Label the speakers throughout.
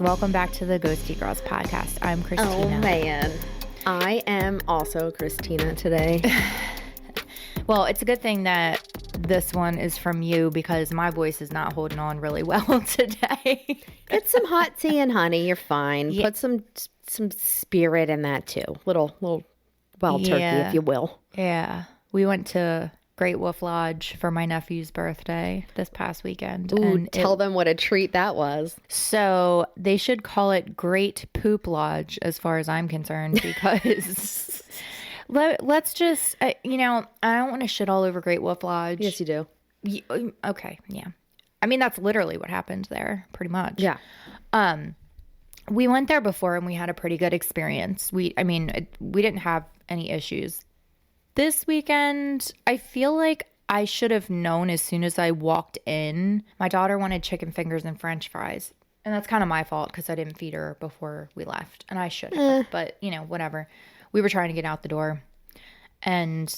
Speaker 1: Welcome back to the Ghosty Girls podcast. I'm Christina.
Speaker 2: Oh, man. I am also Christina today.
Speaker 1: Well, it's a good thing that this one is from you because my voice is not holding on really well today.
Speaker 2: Get some hot tea and honey. You're fine. Yeah. Put some spirit in that too. Little wild turkey, if you will.
Speaker 1: Yeah. We went to Great Wolf Lodge for my nephew's birthday this past weekend.
Speaker 2: Ooh, and tell them what a treat that was.
Speaker 1: So they should call it Great Poop Lodge as far as I'm concerned because let's just, I don't want to shit all over Great Wolf Lodge.
Speaker 2: Yes, you do.
Speaker 1: Okay, yeah. I mean, that's literally what happened there, pretty much.
Speaker 2: Yeah.
Speaker 1: We went there before and we had a pretty good experience. We didn't have any issues. This weekend, I feel like I should have known as soon as I walked in. My daughter wanted chicken fingers and French fries. And that's kind of my fault because I didn't feed her before we left. And I should have. But, whatever. We were trying to get out the door. And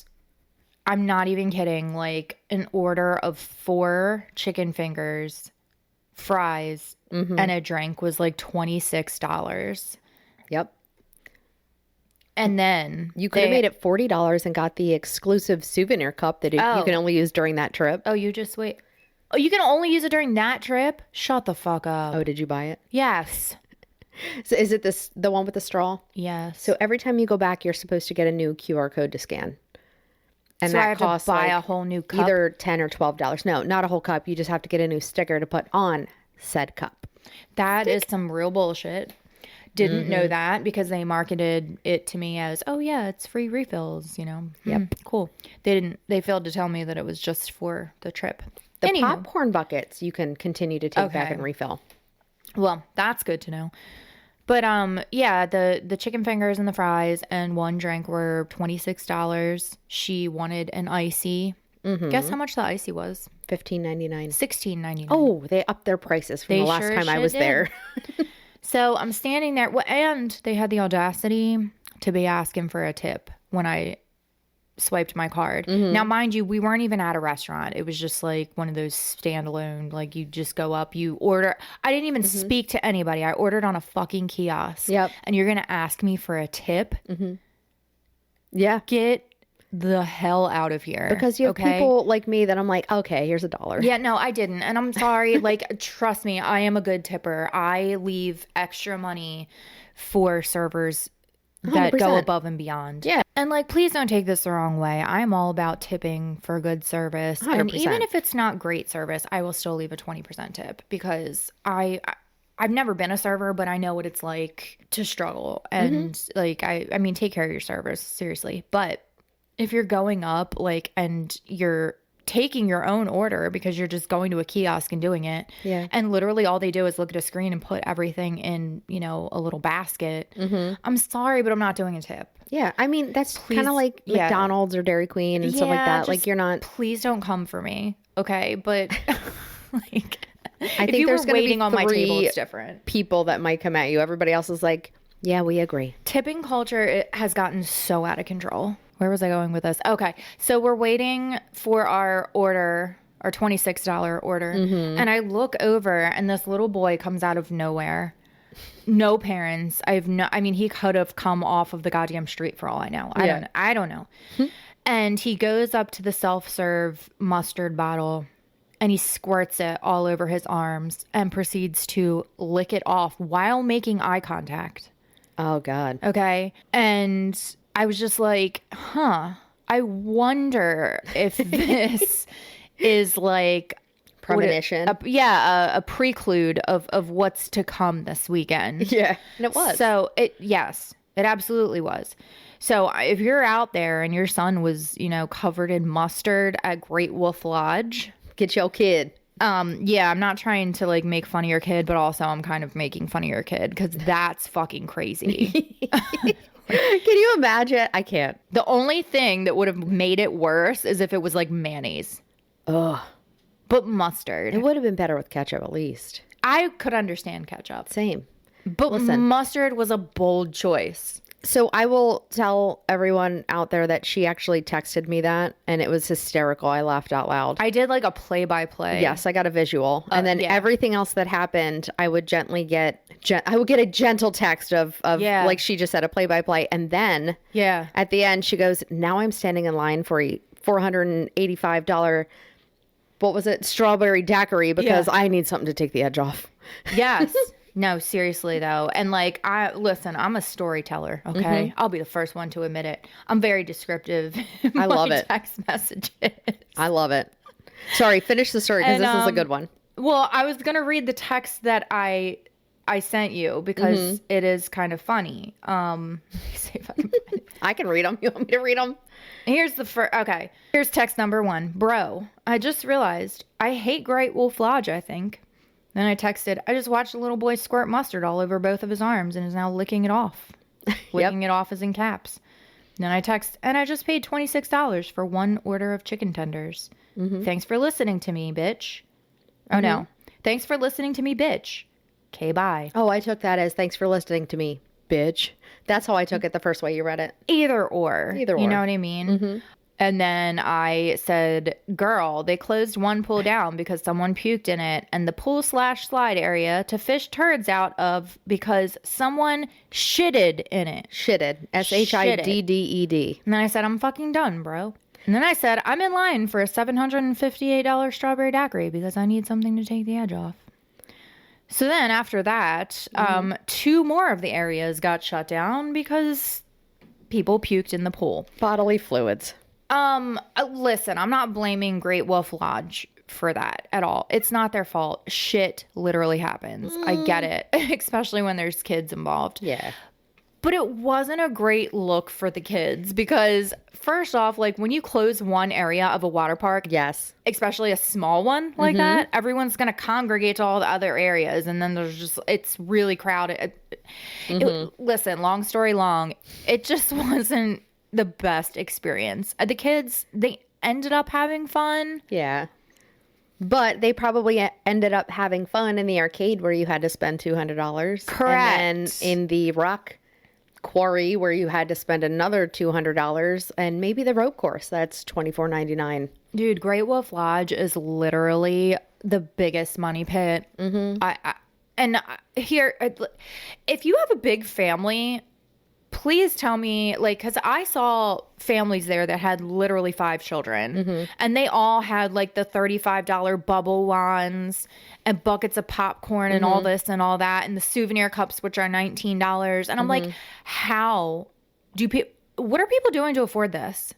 Speaker 1: I'm not even kidding. Like, an order of 4 chicken fingers, fries, and a drink was like $26.
Speaker 2: Yep.
Speaker 1: And then
Speaker 2: you could have made it $40 and got the exclusive souvenir cup that you can only use during that trip.
Speaker 1: Oh, you just wait. Oh, you can only use it during that trip? Shut the fuck up.
Speaker 2: Oh, did you buy it?
Speaker 1: Yes.
Speaker 2: So is it the one with the straw?
Speaker 1: Yes.
Speaker 2: So every time you go back, you're supposed to get a new QR code to scan.
Speaker 1: And so that I have costs to buy a whole new cup?
Speaker 2: Either $10 or $12. No, not a whole cup. You just have to get a new sticker to put on said cup.
Speaker 1: That is some real bullshit. Didn't know that because they marketed it to me as, oh yeah, it's free refills, Yep. Cool. They failed to tell me that it was just for the trip.
Speaker 2: The popcorn buckets you can continue to take back and refill.
Speaker 1: Well, that's good to know. But yeah, the chicken fingers and the fries and one drink were $26. She wanted an icy. Guess how much the icy was?
Speaker 2: $15.99.
Speaker 1: $16.99.
Speaker 2: Oh, they upped their prices from the last time I was there.
Speaker 1: So I'm standing there, and they had the audacity to be asking for a tip when I swiped my card. Now, mind you, we weren't even at a restaurant. It was just like one of those standalone, like you just go up, you order. I didn't even speak to anybody. I ordered on a fucking kiosk.
Speaker 2: Yep.
Speaker 1: And you're going to ask me for a tip?
Speaker 2: Yeah.
Speaker 1: Get the hell out of here.
Speaker 2: Because you have people like me that I'm like, okay, here's $1.
Speaker 1: Yeah, no, I didn't. And I'm sorry. Like, trust me, I am a good tipper. I leave extra money for servers that
Speaker 2: 100%.
Speaker 1: Go above and beyond.
Speaker 2: Yeah.
Speaker 1: And like, please don't take this the wrong way. I'm all about tipping for good service.
Speaker 2: 100%.
Speaker 1: And even if it's not great service, I will still leave a 20% tip because I've never been a server, but I know what it's like to struggle. And like, I mean, take care of your servers, seriously. But if you're going up, like, and you're taking your own order because you're just going to a kiosk and doing it, and literally all they do is look at a screen and put everything in, a little basket. I'm sorry, but I'm not doing a tip.
Speaker 2: Yeah, I mean, that's kind of like McDonald's or Dairy Queen and stuff like that. Like, you're not...
Speaker 1: Please don't come for me, okay? But, like...
Speaker 2: I think there's going to be
Speaker 1: on my table, it's different.
Speaker 2: People that might come at you. Everybody else is like, yeah, we agree.
Speaker 1: Tipping culture has gotten so out of control. Where was I going with this? Okay. So we're waiting for our order, our $26 order. And I look over and this little boy comes out of nowhere. No parents. I mean, he could have come off of the goddamn street for all I know. I don't know. And he goes up to the self-serve mustard bottle and he squirts it all over his arms and proceeds to lick it off while making eye contact.
Speaker 2: Oh, God.
Speaker 1: Okay. And I was just like, I wonder if this is like
Speaker 2: premonition.
Speaker 1: A prelude of what's to come this weekend.
Speaker 2: Yeah. And it was.
Speaker 1: So it absolutely was. So if you're out there and your son was, covered in mustard at Great Wolf Lodge,
Speaker 2: get your kid.
Speaker 1: Yeah, I'm not trying to like make fun of your kid, but also I'm kind of making fun of your kid because that's fucking crazy.
Speaker 2: Can you imagine? I can't.
Speaker 1: The only thing that would have made it worse is if it was like mayonnaise.
Speaker 2: Ugh.
Speaker 1: But mustard.
Speaker 2: It would have been better with ketchup at least.
Speaker 1: I could understand ketchup.
Speaker 2: Same.
Speaker 1: But listen, mustard was a bold choice.
Speaker 2: So I will tell everyone out there that she actually texted me that, and it was hysterical. I laughed out loud.
Speaker 1: I did like a play-by-play.
Speaker 2: Yes, I got a visual. And then everything else that happened, I would gently get a gentle text of like she just said, a play-by-play. And then at the end, she goes, now I'm standing in line for a $485, what was it? Strawberry daiquiri because I need something to take the edge off.
Speaker 1: Yes. No, seriously though. And like, I'm a storyteller. Okay. I'll be the first one to admit it. I'm very descriptive.
Speaker 2: I love it.
Speaker 1: Text messages.
Speaker 2: I love it. Sorry, finish the story because this is a good one.
Speaker 1: Well, I was going to read the text that I sent you because it is kind of funny. Let me see if I can find it.
Speaker 2: I can read them. You want me to read them?
Speaker 1: Here's the first. Okay. Here's text number 1. Bro, I just realized I hate Great Wolf Lodge, I think. Then I texted, I just watched a little boy squirt mustard all over both of his arms and is now licking it off. Licking it off is in caps. Then I text, and I just paid $26 for 1 order of chicken tenders. Thanks for listening to me, bitch. Oh, no. Thanks for listening to me, bitch. Okay, bye.
Speaker 2: Oh, I took that as thanks for listening to me, bitch. That's how I took it the first way you read it.
Speaker 1: Either or. You know what I mean? And then I said, girl, they closed one pool down because someone puked in it and the pool/slide area to fish turds out of because someone shitted in it.
Speaker 2: Shitted. SHIDDED.
Speaker 1: And then I said, I'm fucking done, bro. And then I said, I'm in line for a $758 strawberry daiquiri because I need something to take the edge off. So then after that, 2 more of the areas got shut down because people puked in the pool.
Speaker 2: Bodily fluids.
Speaker 1: Listen, I'm not blaming Great Wolf Lodge for that at all. It's not their fault. Shit literally happens. I get it, especially when there's kids involved.
Speaker 2: Yeah.
Speaker 1: But it wasn't a great look for the kids because first off, like when you close one area of a water park, especially a small one like that, everyone's going to congregate to all the other areas. And then it's really crowded. Listen, long story long, it just wasn't the best experience. The kids, they ended up having fun.
Speaker 2: Yeah. But they probably ended up having fun in the arcade where you had to spend $200.
Speaker 1: Correct.
Speaker 2: And then in the rock quarry where you had to spend another $200, and maybe the rope course that's $24.99.
Speaker 1: Dude, Great Wolf Lodge is literally the biggest money pit. Here, if you have a big family, please tell me, like, because I saw families there that had literally 5 children, and they all had like the $35 bubble wands and buckets of popcorn and all this and all that, and the souvenir cups, which are $19. And I'm like, what are people doing to afford this?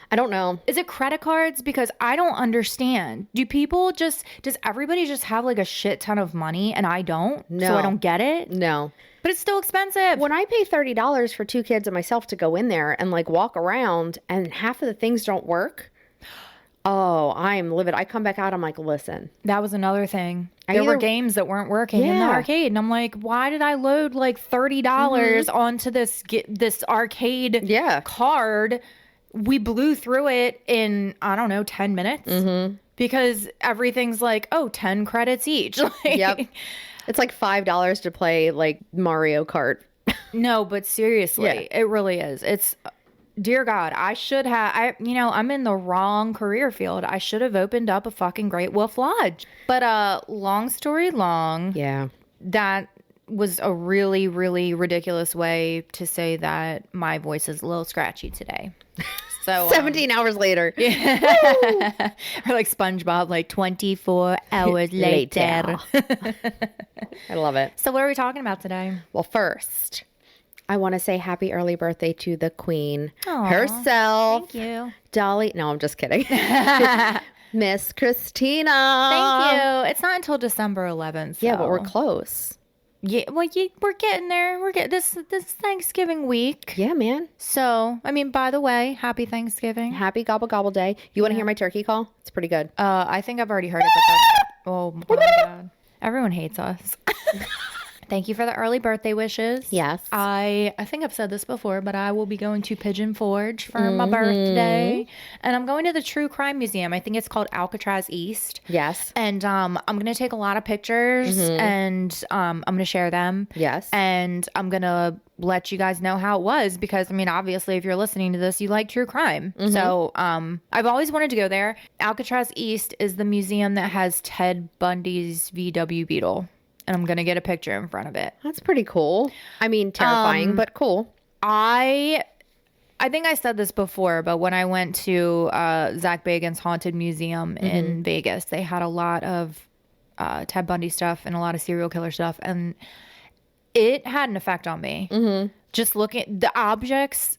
Speaker 2: I don't know.
Speaker 1: Is it credit cards? Because I don't understand. Does everybody just have like a shit ton of money and I don't?
Speaker 2: No.
Speaker 1: So I don't get it?
Speaker 2: No.
Speaker 1: But it's still expensive.
Speaker 2: When I pay $30 for 2 kids and myself to go in there and like walk around and half of the things don't work, oh, I'm livid. I come back out, I'm like, listen.
Speaker 1: That was another thing. There were games that weren't working in the arcade. And I'm like, why did I load like $30 onto this arcade card? We blew through it in, I don't know, 10 minutes. Because everything's like, 10 credits each.
Speaker 2: Yep. It's like $5 to play like Mario Kart.
Speaker 1: No, but seriously, it really is. It's, dear God, I'm in the wrong career field. I should have opened up a fucking Great Wolf Lodge. But long story long, that was a really, really ridiculous way to say that my voice is a little scratchy today. So
Speaker 2: 17 hours later.
Speaker 1: Yeah. Or like SpongeBob, like 24 hours later.
Speaker 2: I love it.
Speaker 1: So what are we talking about today?
Speaker 2: Well, first, I want to say happy early birthday to the queen
Speaker 1: Thank
Speaker 2: herself.
Speaker 1: you.
Speaker 2: Dolly. No, I'm just kidding. Miss Christina.
Speaker 1: Thank you. It's not until December 11th.
Speaker 2: Yeah, but we're close.
Speaker 1: Yeah, well, we're getting there. We're getting this Thanksgiving week.
Speaker 2: Yeah, man.
Speaker 1: So, I mean, by the way, happy Thanksgiving.
Speaker 2: Happy Gobble Gobble Day. You want to hear my turkey call? It's pretty good.
Speaker 1: I think I've already heard it. But oh my God. Everyone hates us. Thank you for the early birthday wishes.
Speaker 2: Yes.
Speaker 1: I think I've said this before, but I will be going to Pigeon Forge for my birthday. And I'm going to the True Crime Museum. I think it's called Alcatraz East.
Speaker 2: Yes.
Speaker 1: And I'm going to take a lot of pictures and I'm going to share them.
Speaker 2: Yes.
Speaker 1: And I'm going to let you guys know how it was because, I mean, obviously, if you're listening to this, you like true crime. So I've always wanted to go there. Alcatraz East is the museum that has Ted Bundy's VW Beetle. And I'm going to get a picture in front of it.
Speaker 2: That's pretty cool. I mean, terrifying, but cool.
Speaker 1: I think I said this before, but when I went to Zach Bagans' Haunted Museum in Vegas, they had a lot of Ted Bundy stuff and a lot of serial killer stuff. And it had an effect on me. Just looking, the objects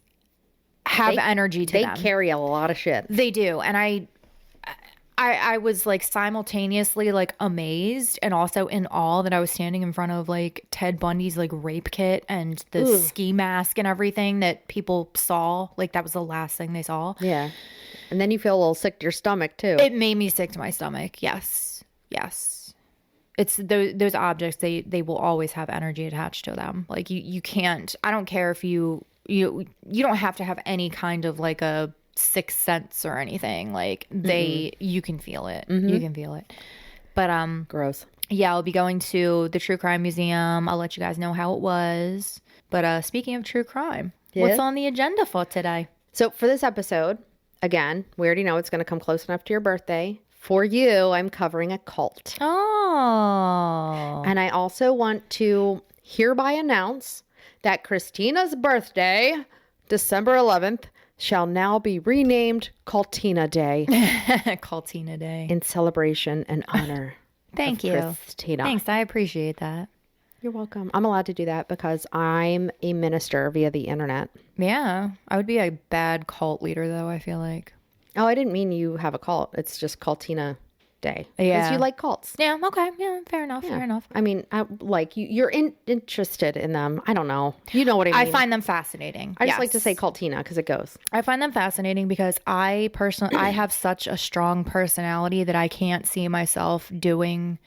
Speaker 1: have energy to them.
Speaker 2: They carry a lot of shit.
Speaker 1: They do. And I was like simultaneously like amazed and also in awe that I was standing in front of like Ted Bundy's like rape kit and the ski mask and everything that people saw. Like that was the last thing they saw.
Speaker 2: Yeah. And then you feel a little sick to your stomach too.
Speaker 1: It made me sick to my stomach. Yes. Yes. It's those objects, they will always have energy attached to them. Like you can't, I don't care if you don't have to have any kind of like a sixth sense or anything. Like you can feel it. You can feel it. But
Speaker 2: gross.
Speaker 1: Yeah, I'll be going to the True Crime Museum. I'll let you guys know how it was. But speaking of true crime, what's on the agenda for today?
Speaker 2: So for this episode, again, we already know it's going to come close enough to your birthday. For you, I'm covering a cult.
Speaker 1: Oh.
Speaker 2: And I also want to hereby announce that Christina's birthday, December 11th, shall now be renamed Cultina Day.
Speaker 1: Cultina Day.
Speaker 2: In celebration and honor.
Speaker 1: Thank you.
Speaker 2: Christina.
Speaker 1: Thanks. I appreciate that.
Speaker 2: You're welcome. I'm allowed to do that because I'm a minister via the internet.
Speaker 1: Yeah. I would be a bad cult leader, though, I feel like.
Speaker 2: Oh, I didn't mean you have a cult. It's just Cultina Day.
Speaker 1: Yeah.
Speaker 2: Because you like cults.
Speaker 1: Yeah. Okay. Yeah. Fair enough. Yeah. Fair enough.
Speaker 2: I mean, you're interested in them. I don't know. You know what I mean.
Speaker 1: I find them fascinating.
Speaker 2: I just like to say Cultina because it goes.
Speaker 1: I find them fascinating because I have such a strong personality that I can't see myself doing,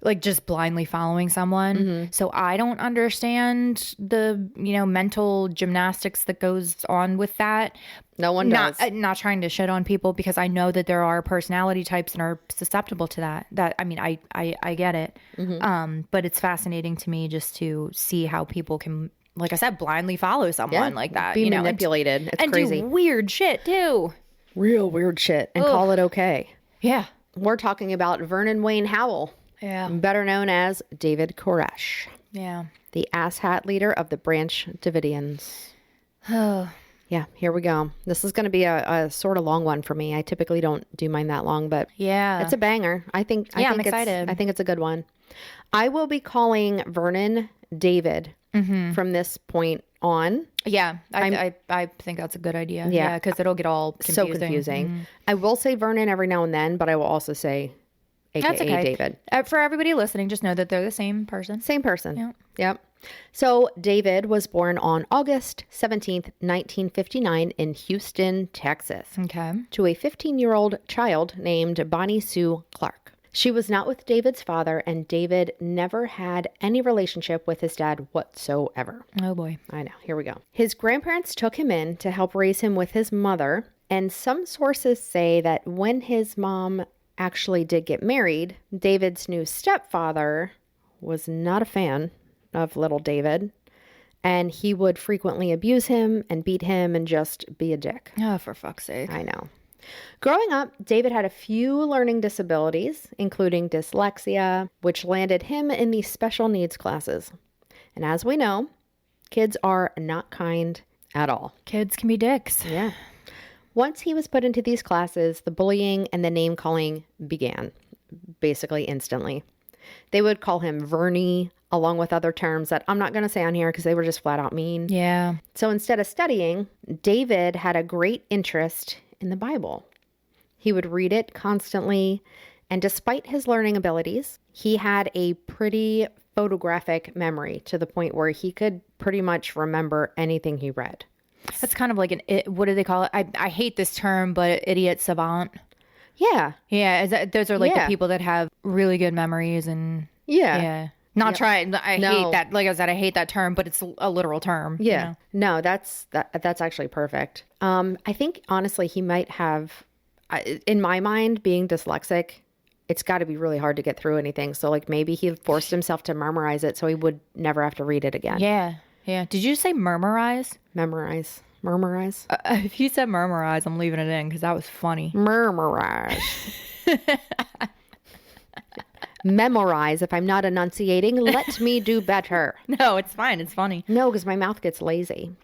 Speaker 1: like just blindly following someone. So I don't understand the, mental gymnastics that goes on with that.
Speaker 2: No one does.
Speaker 1: Not trying to shit on people because I know that there are personality types and are susceptible to that. I mean, I get it. But it's fascinating to me just to see how people can, like I said, blindly follow someone like that.
Speaker 2: Be manipulated. It's crazy.
Speaker 1: Do weird shit too.
Speaker 2: Real weird shit. And call it okay.
Speaker 1: Yeah.
Speaker 2: We're talking about Vernon Wayne Howell.
Speaker 1: Yeah.
Speaker 2: Better known as David Koresh.
Speaker 1: Yeah.
Speaker 2: The asshat leader of the Branch Davidians.
Speaker 1: Oh.
Speaker 2: Yeah, here we go. This is going to be a sort of long one for me. I typically don't do mine that long, but
Speaker 1: yeah,
Speaker 2: it's a banger. I'm excited. I think it's a good one. I will be calling Vernon David from this point on.
Speaker 1: Yeah, I think that's a good idea. Yeah, because it'll get all confusing.
Speaker 2: So confusing. I will say Vernon every now and then, but I will also say AKA
Speaker 1: that's okay.
Speaker 2: David.
Speaker 1: For everybody listening, just know that they're the same person.
Speaker 2: Same person.
Speaker 1: Yeah.
Speaker 2: Yep. So David was born on August 17th, 1959 in Houston, Texas.
Speaker 1: Okay.
Speaker 2: To a 15-year-old child named Bonnie Sue Clark. She was not with David's father, and David never had any relationship with his dad whatsoever.
Speaker 1: Oh boy.
Speaker 2: I know. Here we go. His grandparents took him in to help raise him with his mother, and some sources say that when his mom actually did get married, David's new stepfather was not a fan of little David, and he would frequently abuse him and beat him and just be a dick.
Speaker 1: Oh, for fuck's sake.
Speaker 2: I know. Growing up, David had a few learning disabilities, including dyslexia, which landed him in the special needs classes. And as we know, kids are not kind at all.
Speaker 1: Kids can be dicks.
Speaker 2: Yeah. Once he was put into these classes, the bullying and the name-calling began, basically instantly. They would call him Vernie, along with other terms that I'm not going to say on here because they were just flat out mean.
Speaker 1: Yeah.
Speaker 2: So instead of studying, David had a great interest in the Bible. He would read it constantly, and despite his learning abilities, he had a pretty photographic memory to the point where he could pretty much remember anything he read.
Speaker 1: That's kind of like what do they call it? I hate this term, but idiot savant.
Speaker 2: Yeah.
Speaker 1: Yeah. Those are like the people that have really good memories and.
Speaker 2: Yeah.
Speaker 1: Not trying. I hate that. Like I said, I hate that term, but it's a literal term.
Speaker 2: Yeah. No, that's actually perfect. I think honestly, he might have, in my mind, being dyslexic, it's got to be really hard to get through anything. So like maybe he forced himself to memorize it so he would never have to read it again.
Speaker 1: Yeah. Yeah. Did you say murmurize?
Speaker 2: Memorize.
Speaker 1: If you said murmurize, I'm leaving it in because that was funny.
Speaker 2: Murmurize. Memorize. If I'm not enunciating, let me do better.
Speaker 1: No, it's fine. It's funny.
Speaker 2: No, because my mouth gets lazy.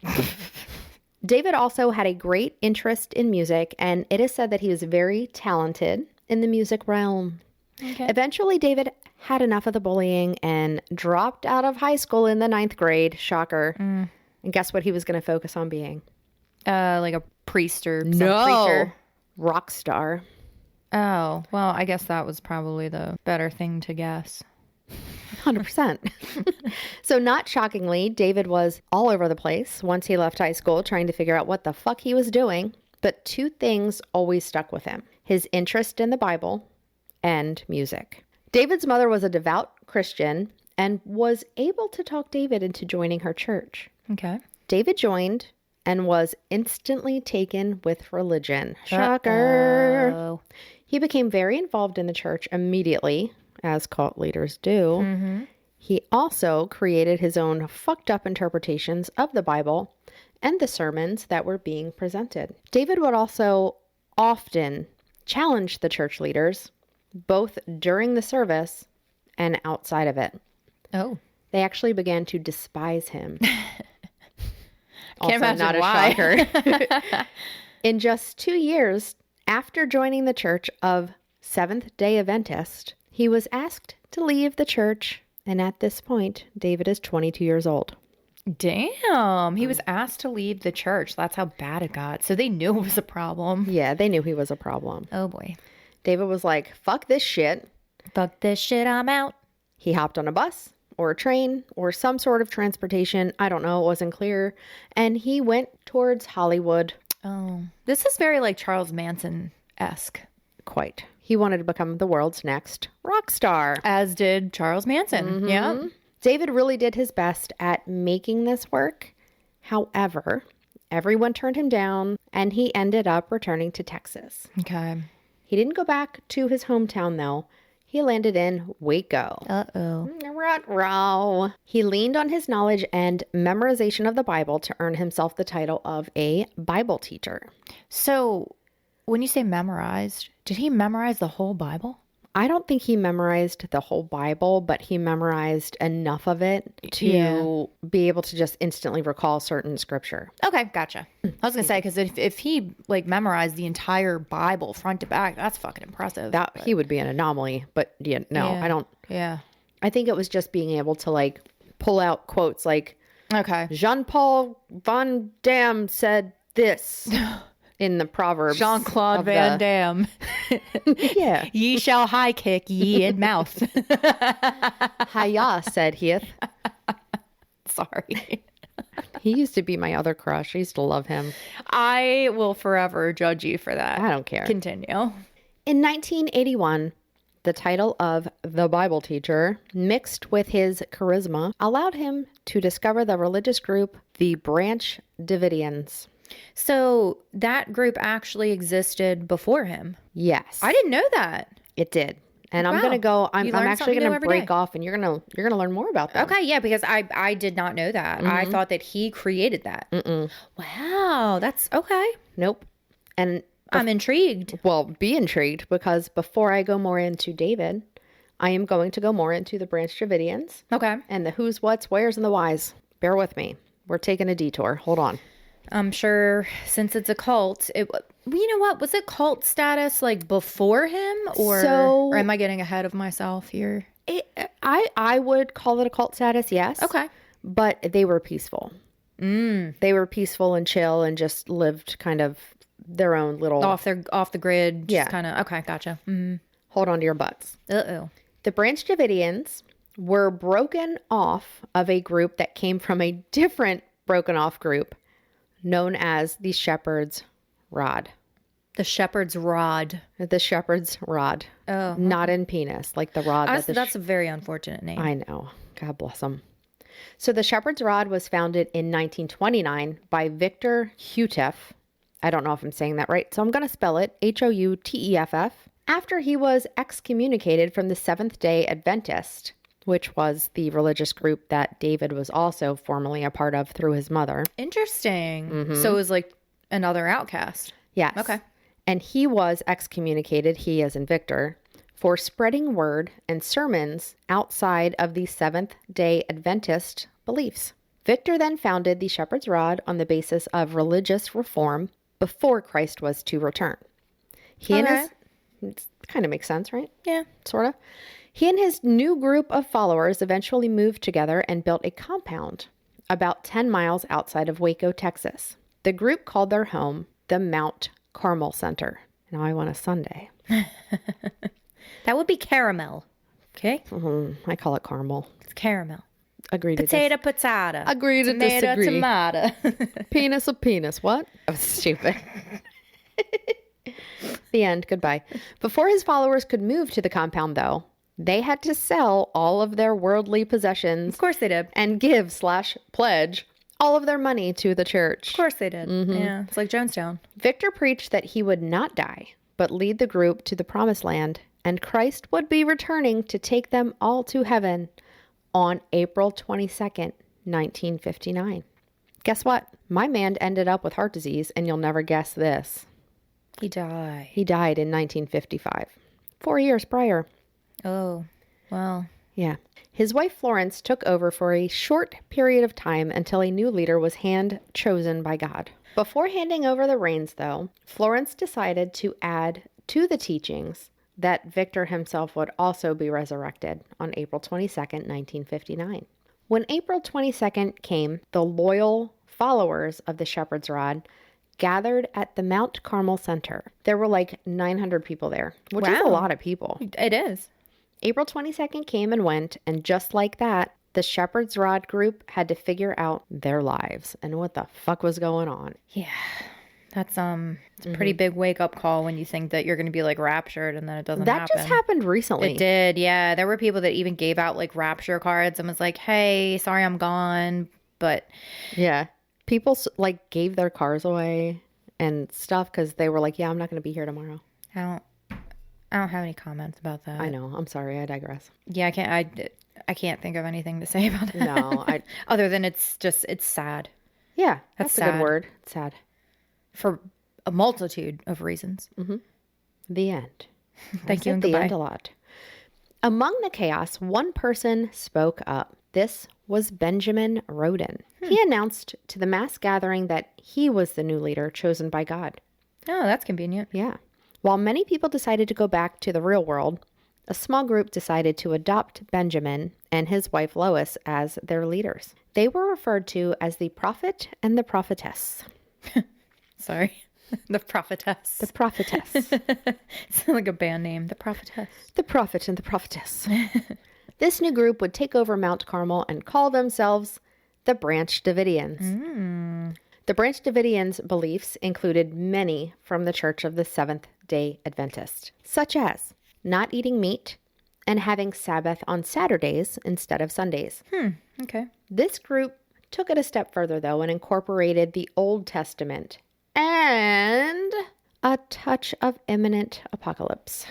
Speaker 2: David also had a great interest in music, and it is said that he was very talented in the music realm. Okay. Eventually, David had enough of the bullying and dropped out of high school in the 9th grade. Shocker. And guess what he was going to focus on being?
Speaker 1: Like a priest or some
Speaker 2: preacher. Rock star.
Speaker 1: Oh, well, I guess that was probably the better thing to guess.
Speaker 2: 100%. So not shockingly, David was all over the place once he left high school trying to figure out what the fuck he was doing. But 2 things always stuck with him: his interest in the Bible and music. David's mother was a devout Christian and was able to talk David into joining her church.
Speaker 1: Okay.
Speaker 2: David joined and was instantly taken with religion. Shocker. Uh-oh. He became very involved in the church immediately, as cult leaders do. Mm-hmm. He also created his own fucked up interpretations of the Bible and the sermons that were being presented. David would also often challenge the church leaders, both during the service and outside of it.
Speaker 1: Oh.
Speaker 2: They actually began to despise him.
Speaker 1: Can't imagine
Speaker 2: not
Speaker 1: why.
Speaker 2: A shocker. In just 2 years after joining the Church of Seventh-day Adventist, he was asked to leave the church, and at this point, David is 22 years old.
Speaker 1: Damn. He was asked to leave the church. That's how bad it got. So they knew it was a problem.
Speaker 2: Yeah, they knew he was a problem.
Speaker 1: Oh, boy.
Speaker 2: David was like, fuck this shit.
Speaker 1: Fuck this shit, I'm out.
Speaker 2: He hopped on a bus or a train or some sort of transportation. I don't know. It wasn't clear. And he went towards Hollywood.
Speaker 1: Oh. This is very like Charles Manson-esque.
Speaker 2: Quite. He wanted to become the world's next rock star.
Speaker 1: As did Charles Manson. Mm-hmm. Yeah.
Speaker 2: David really did his best at making this work. However, everyone turned him down and he ended up returning to Texas.
Speaker 1: Okay.
Speaker 2: He didn't go back to his hometown though. He landed in Waco.
Speaker 1: Uh-oh.
Speaker 2: Ruh-roh. He leaned on his knowledge and memorization of the Bible to earn himself the title of a Bible teacher.
Speaker 1: So, when you say memorized, did he memorize the whole Bible?
Speaker 2: I don't think he memorized the whole Bible, but he memorized enough of it to be able to just instantly recall certain scripture.
Speaker 1: Okay, gotcha. I was going to say, because if he like memorized the entire Bible front to back, that's fucking impressive.
Speaker 2: He would be an anomaly, but I don't.
Speaker 1: Yeah.
Speaker 2: I think it was just being able to like pull out quotes like,
Speaker 1: okay,
Speaker 2: Jean-Paul Van Damme said this. In the Proverbs.
Speaker 1: Jean-Claude Van Damme.
Speaker 2: Yeah.
Speaker 1: Ye shall high kick ye in mouth.
Speaker 2: Hiya, said he.
Speaker 1: Sorry.
Speaker 2: He used to be my other crush. I used to love him.
Speaker 1: I will forever judge you for that.
Speaker 2: I don't care.
Speaker 1: Continue.
Speaker 2: In 1981, the title of the Bible teacher, mixed with his charisma, allowed him to discover the religious group, the Branch Davidians.
Speaker 1: So that group actually existed before him?
Speaker 2: Yes.
Speaker 1: I didn't know that.
Speaker 2: It did. And I'm going to go, I'm actually going to break off and you're going to learn more about that.
Speaker 1: Okay. Yeah. Because I did not know that. Mm-hmm. I thought that he created that.
Speaker 2: Mm-mm.
Speaker 1: Wow. That's okay.
Speaker 2: Nope. And
Speaker 1: I'm intrigued.
Speaker 2: Well, be intrigued because before I go more into David, I am going to go more into the Branch Davidians.
Speaker 1: Okay.
Speaker 2: And the who's, what's, where's, and the whys. Bear with me. We're taking a detour. Hold on.
Speaker 1: I'm sure since it's a cult, you know what? Was it cult status like before him or am I getting ahead of myself here?
Speaker 2: I would call it a cult status, yes.
Speaker 1: Okay.
Speaker 2: But they were peaceful. They were peaceful and chill and just lived kind of their own little...
Speaker 1: Off the grid. Just kind of... Okay, gotcha. Mm-hmm.
Speaker 2: Hold on to your butts.
Speaker 1: Uh-oh.
Speaker 2: The Branch Davidians were broken off of a group that came from a different broken off group known as the Shepherd's Rod.
Speaker 1: The Shepherd's Rod.
Speaker 2: The Shepherd's Rod.
Speaker 1: Oh.
Speaker 2: Not in penis, like the rod.
Speaker 1: That's a very unfortunate name.
Speaker 2: I know. God bless them. So the Shepherd's Rod was founded in 1929 by Victor Houteff. I don't know if I'm saying that right, so I'm going to spell it Houteff. After he was excommunicated from the Seventh-day Adventist, which was the religious group that David was also formerly a part of through his mother.
Speaker 1: Interesting. Mm-hmm. So it was like another outcast.
Speaker 2: Yes.
Speaker 1: Okay.
Speaker 2: And he was excommunicated, he as in Victor, for spreading word and sermons outside of the Seventh-day Adventist beliefs. Victor then founded the Shepherd's Rod on the basis of religious reform before Christ was to return. It kind of makes sense, right?
Speaker 1: Yeah.
Speaker 2: Sort of. He and his new group of followers eventually moved together and built a compound about 10 miles outside of Waco, Texas. The group called their home the Mount Carmel Center. Now I want a sundae.
Speaker 1: That would be caramel. Okay?
Speaker 2: I call it caramel.
Speaker 1: It's caramel.
Speaker 2: Agree to
Speaker 1: potato.
Speaker 2: Agree to disagree.
Speaker 1: Tomato.
Speaker 2: Penis of penis. What? I was stupid. The end. Goodbye. Before his followers could move to the compound, though, they had to sell all of their worldly possessions.
Speaker 1: Of course they did.
Speaker 2: And give/pledge all of their money to the church.
Speaker 1: Of course they did. Mm-hmm. Yeah. It's like Jonestown.
Speaker 2: Victor preached that he would not die, but lead the group to the promised land, and Christ would be returning to take them all to heaven on April 22nd, 1959. Guess what? My man ended up with heart disease, and you'll never guess this.
Speaker 1: He died.
Speaker 2: He died in 1955, 4 years prior.
Speaker 1: Oh, well.
Speaker 2: Yeah. His wife Florence took over for a short period of time until a new leader was hand-chosen by God. Before handing over the reins, though, Florence decided to add to the teachings that Victor himself would also be resurrected on April 22nd, 1959. When April 22nd came, the loyal followers of the Shepherd's Rod gathered at the Mount Carmel Center. There were like 900 people there, which is a lot of people.
Speaker 1: It is.
Speaker 2: April 22nd came and went, and just like that, the Shepherd's Rod group had to figure out their lives and what the fuck was going on.
Speaker 1: Yeah. That's it's a pretty big wake-up call when you think that you're going to be like raptured and then it doesn't happen.
Speaker 2: That just happened recently.
Speaker 1: It did, yeah. There were people that even gave out like rapture cards and was like, hey, sorry I'm gone, but...
Speaker 2: Yeah. People like gave their cars away and stuff because they were like, yeah, I'm not going to be here tomorrow.
Speaker 1: I don't have any comments about that.
Speaker 2: I know. I'm sorry. I digress.
Speaker 1: Yeah, I can't think of anything to say about it.
Speaker 2: No.
Speaker 1: Other than it's sad.
Speaker 2: Yeah. That's a good word. It's sad.
Speaker 1: For a multitude of reasons.
Speaker 2: Mm-hmm. The end.
Speaker 1: Thank you and goodbye.
Speaker 2: The end a lot. Among the chaos, one person spoke up. This was Benjamin Roden. He announced to the mass gathering that he was the new leader chosen by God.
Speaker 1: Oh, that's convenient.
Speaker 2: Yeah. While many people decided to go back to the real world, a small group decided to adopt Benjamin and his wife Lois as their leaders. They were referred to as the prophet and the prophetess.
Speaker 1: Sorry. The prophetess.
Speaker 2: The prophetess.
Speaker 1: It's like a band name. The prophetess.
Speaker 2: The prophet and the prophetess. This new group would take over Mount Carmel and call themselves the Branch Davidians. The Branch Davidians' beliefs included many from the Church of the Seventh-day Adventist, such as not eating meat and having Sabbath on Saturdays instead of Sundays.
Speaker 1: Okay.
Speaker 2: This group took it a step further, though, and incorporated the Old Testament and a touch of imminent apocalypse.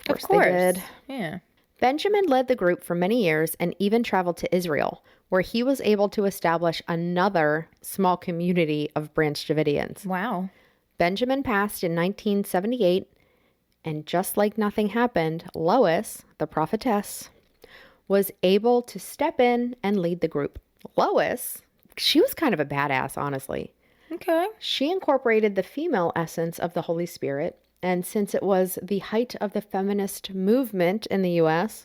Speaker 2: Of course. They did.
Speaker 1: Yeah.
Speaker 2: Benjamin led the group for many years and even traveled to Israel, where he was able to establish another small community of Branch Davidians.
Speaker 1: Wow.
Speaker 2: Benjamin passed in 1978, and just like nothing happened, Lois, the prophetess, was able to step in and lead the group. Lois, she was kind of a badass, honestly.
Speaker 1: Okay.
Speaker 2: She incorporated the female essence of the Holy Spirit, and since it was the height of the feminist movement in the U.S.,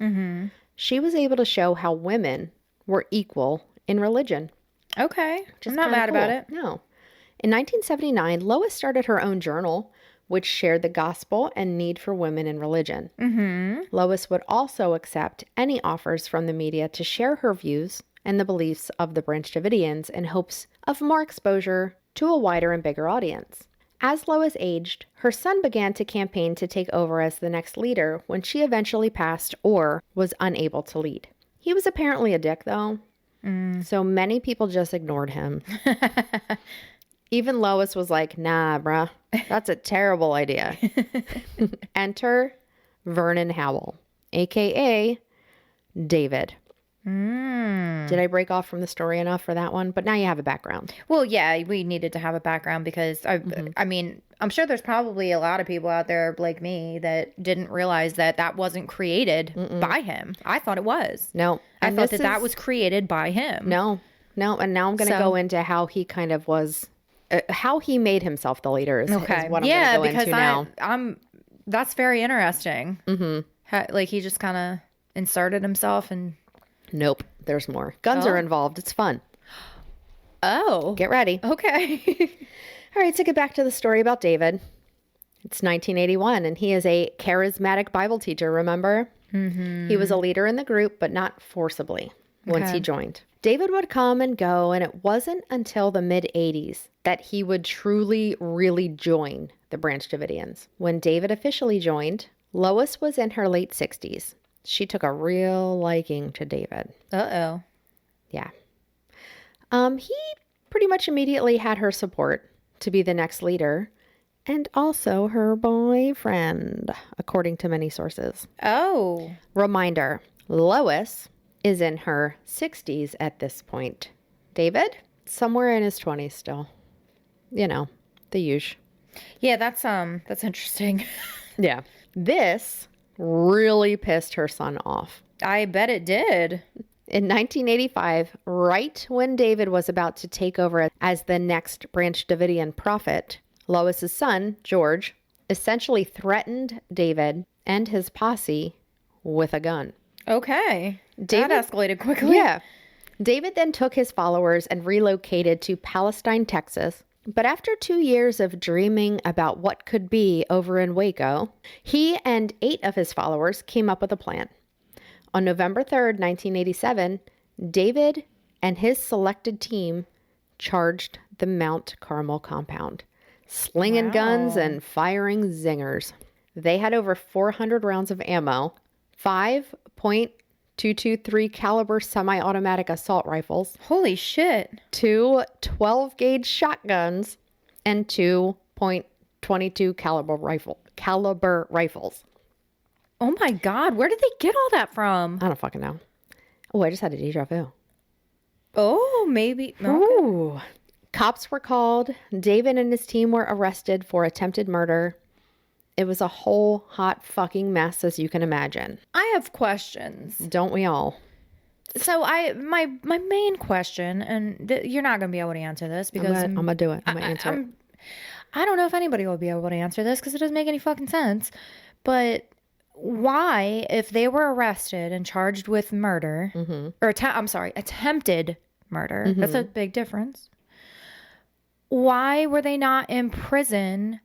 Speaker 2: she was able to show how women were equal in religion.
Speaker 1: Okay. I'm not mad about it.
Speaker 2: No. In 1979, Lois started her own journal, which shared the gospel and need for women in religion. Lois would also accept any offers from the media to share her views and the beliefs of the Branch Davidians in hopes of more exposure to a wider and bigger audience. As Lois aged, her son began to campaign to take over as the next leader when she eventually passed or was unable to lead. He was apparently a dick, though. So many people just ignored him. Even Lois was like, nah, bruh, that's a terrible idea. Enter Vernon Howell, a.k.a. David. Did I break off from the story enough for that one? But now you have a background.
Speaker 1: Well, yeah, we needed to have a background because, I mean, I'm sure there's probably a lot of people out there like me that didn't realize that wasn't created by him. I thought it was.
Speaker 2: No.
Speaker 1: I thought that was created by him.
Speaker 2: No. And now I'm going to go into how he kind of was, how he made himself the leader is what I'm going to go into now.
Speaker 1: That's very interesting. Like he just kind of inserted himself and...
Speaker 2: Nope. There's more. Guns are involved. It's fun.
Speaker 1: Oh.
Speaker 2: Get ready.
Speaker 1: Okay.
Speaker 2: All right. So get back to the story about David. It's 1981 and he is a charismatic Bible teacher, remember? He was a leader in the group, but not forcibly once he joined. David would come and go, and it wasn't until the mid-'80s that he would truly, really join the Branch Davidians. When David officially joined, Lois was in her late 60s. She took a real liking to David.
Speaker 1: Uh-oh.
Speaker 2: Yeah. He pretty much immediately had her support to be the next leader and also her boyfriend, according to many sources.
Speaker 1: Oh.
Speaker 2: Reminder, Lois is in her 60s at this point. David, somewhere in his 20s still. You know, the usual.
Speaker 1: Yeah, that's interesting.
Speaker 2: Yeah. This really pissed her son off.
Speaker 1: I bet it did.
Speaker 2: In 1985, right when David was about to take over as the next Branch Davidian prophet, Lois's son, George, essentially threatened David and his posse with a gun.
Speaker 1: Okay. That escalated quickly.
Speaker 2: Yeah. David then took his followers and relocated to Palestine, Texas. But after 2 years of dreaming about what could be over in Waco, he and 8 of his followers came up with a plan. On November 3rd, 1987, David and his selected team charged the Mount Carmel compound, slinging guns and firing zingers. They had over 400 rounds of ammo, 5.223 caliber semi-automatic assault rifles.
Speaker 1: Holy shit.
Speaker 2: 2 12-gauge shotguns, and 2.22 caliber rifles.
Speaker 1: Oh my God, where did they get all that from?
Speaker 2: I don't fucking know. Oh, I just had a deja vu.
Speaker 1: Oh, maybe. Okay.
Speaker 2: Ooh. Cops were called. David and his team were arrested for attempted murder. It was a whole hot fucking mess, as you can imagine.
Speaker 1: I have questions.
Speaker 2: Don't we all?
Speaker 1: So my main question, and you're not going to be able to answer this because
Speaker 2: I'm going to do it. I'm going to answer it.
Speaker 1: I don't know if anybody will be able to answer this because it doesn't make any fucking sense. But why, if they were arrested and charged with murder, or attempted murder, that's a big difference. Why were they not in prison?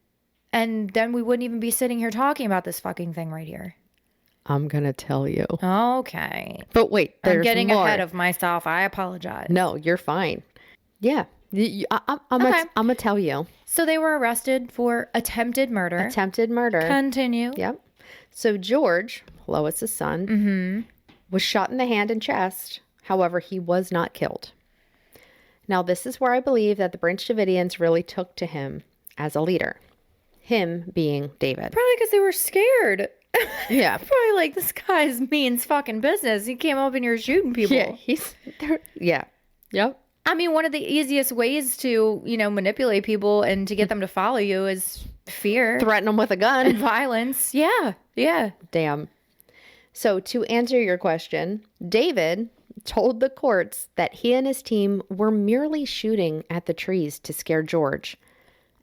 Speaker 1: And then we wouldn't even be sitting here talking about this fucking thing right here.
Speaker 2: I'm going to tell you.
Speaker 1: Okay.
Speaker 2: But wait, there's
Speaker 1: I'm getting
Speaker 2: more.
Speaker 1: ahead of myself. I apologize.
Speaker 2: No, you're fine. Yeah. I'm going to tell you.
Speaker 1: So they were arrested for attempted murder.
Speaker 2: Attempted murder.
Speaker 1: Continue.
Speaker 2: Yep. So George, Lois's son, was shot in the hand and chest. However, he was not killed. Now, this is where I believe that the Branch Davidians really took to him as a leader. Him being David.
Speaker 1: Probably because they were scared.
Speaker 2: Yeah.
Speaker 1: Probably like, this guy's means fucking business. He came up and you're shooting people.
Speaker 2: Yeah. Yeah. Yep.
Speaker 1: I mean, one of the easiest ways to, manipulate people and to get them to follow you is fear.
Speaker 2: Threaten them with a gun.
Speaker 1: And violence. Yeah. Yeah.
Speaker 2: Damn. So to answer your question, David told the courts that he and his team were merely shooting at the trees to scare George.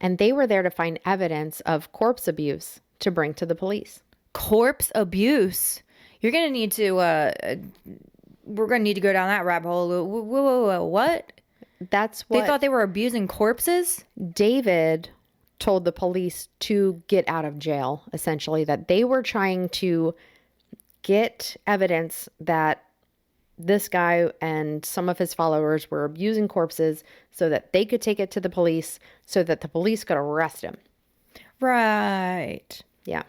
Speaker 2: And they were there to find evidence of corpse abuse to bring to the police.
Speaker 1: Corpse abuse. You're going to need to, we're going to need to go down that rabbit hole. Whoa, what?
Speaker 2: That's what...
Speaker 1: They thought they were abusing corpses?
Speaker 2: David told the police to get out of jail, essentially, that they were trying to get evidence that this guy and some of his followers were abusing corpses so that they could take it to the police so that the police could arrest him.
Speaker 1: Right.
Speaker 2: Yeah.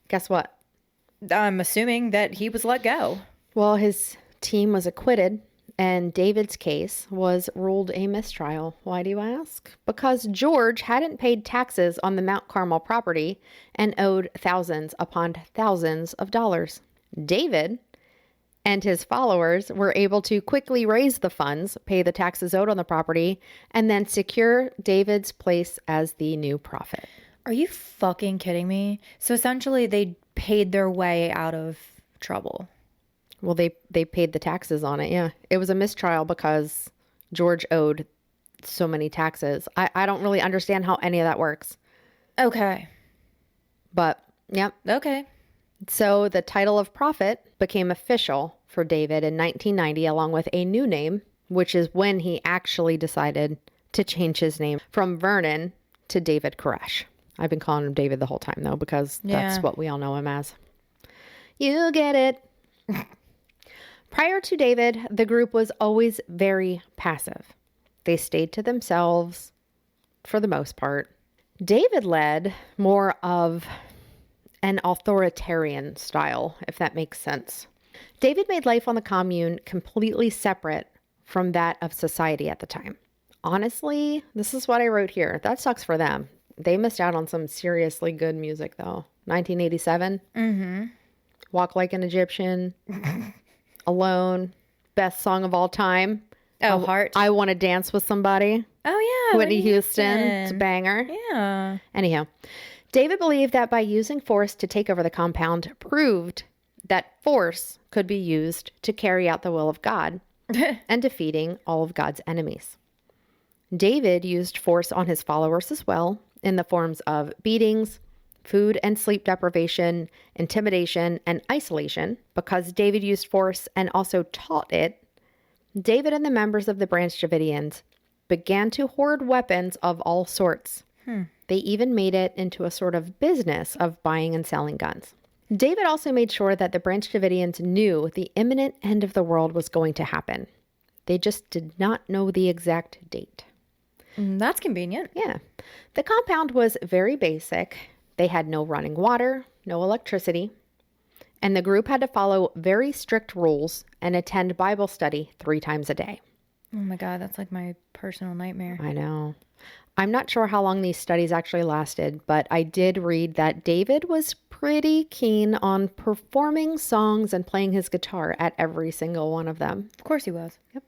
Speaker 2: Guess what?
Speaker 1: I'm assuming that he was let go.
Speaker 2: Well, his team was acquitted, and David's case was ruled a mistrial. Why do you ask? Because George hadn't paid taxes on the Mount Carmel property and owed thousands upon thousands of dollars. David and his followers were able to quickly raise the funds, pay the taxes owed on the property, and then secure David's place as the new prophet.
Speaker 1: Are you fucking kidding me? So essentially they paid their way out of trouble.
Speaker 2: Well, they paid the taxes on it, yeah. It was a mistrial because George owed so many taxes. I don't really understand how any of that works.
Speaker 1: Okay.
Speaker 2: But, yep.
Speaker 1: Okay.
Speaker 2: So the title of prophet became official for David in 1990, along with a new name, which is when he actually decided to change his name from Vernon to David Koresh. I've been calling him David the whole time, though, because that's what we all know him as. You get it. Prior to David, the group was always very passive. They stayed to themselves for the most part. David led more of an authoritarian style, if that makes sense. David made life on the commune completely separate from that of society at the time. Honestly, this is what I wrote here. That sucks for them. They missed out on some seriously good music, though. 1987.
Speaker 1: Mm-hmm.
Speaker 2: Walk Like an Egyptian. Alone. Best song of all time.
Speaker 1: Oh, Heart.
Speaker 2: I Want to Dance with Somebody.
Speaker 1: Oh, yeah.
Speaker 2: Whitney Houston. It's a banger.
Speaker 1: Yeah.
Speaker 2: Anyhow, David believed that by using force to take over the compound proved that force could be used to carry out the will of God and defeating all of God's enemies. David used force on his followers as well in the forms of beatings, food and sleep deprivation, intimidation, and isolation. Because David used force and also taught it, David and the members of the Branch Davidians began to hoard weapons of all sorts. They even made it into a sort of business of buying and selling guns. David also made sure that the Branch Davidians knew the imminent end of the world was going to happen. They just did not know the exact date.
Speaker 1: That's convenient.
Speaker 2: Yeah. The compound was very basic. They had no running water, no electricity, and the group had to follow very strict rules and attend Bible study 3 times a day.
Speaker 1: Oh my God, that's like my personal nightmare.
Speaker 2: I know. I'm not sure how long these studies actually lasted, but I did read that David was pretty keen on performing songs and playing his guitar at every single one of them.
Speaker 1: Of course he was.
Speaker 2: Yep.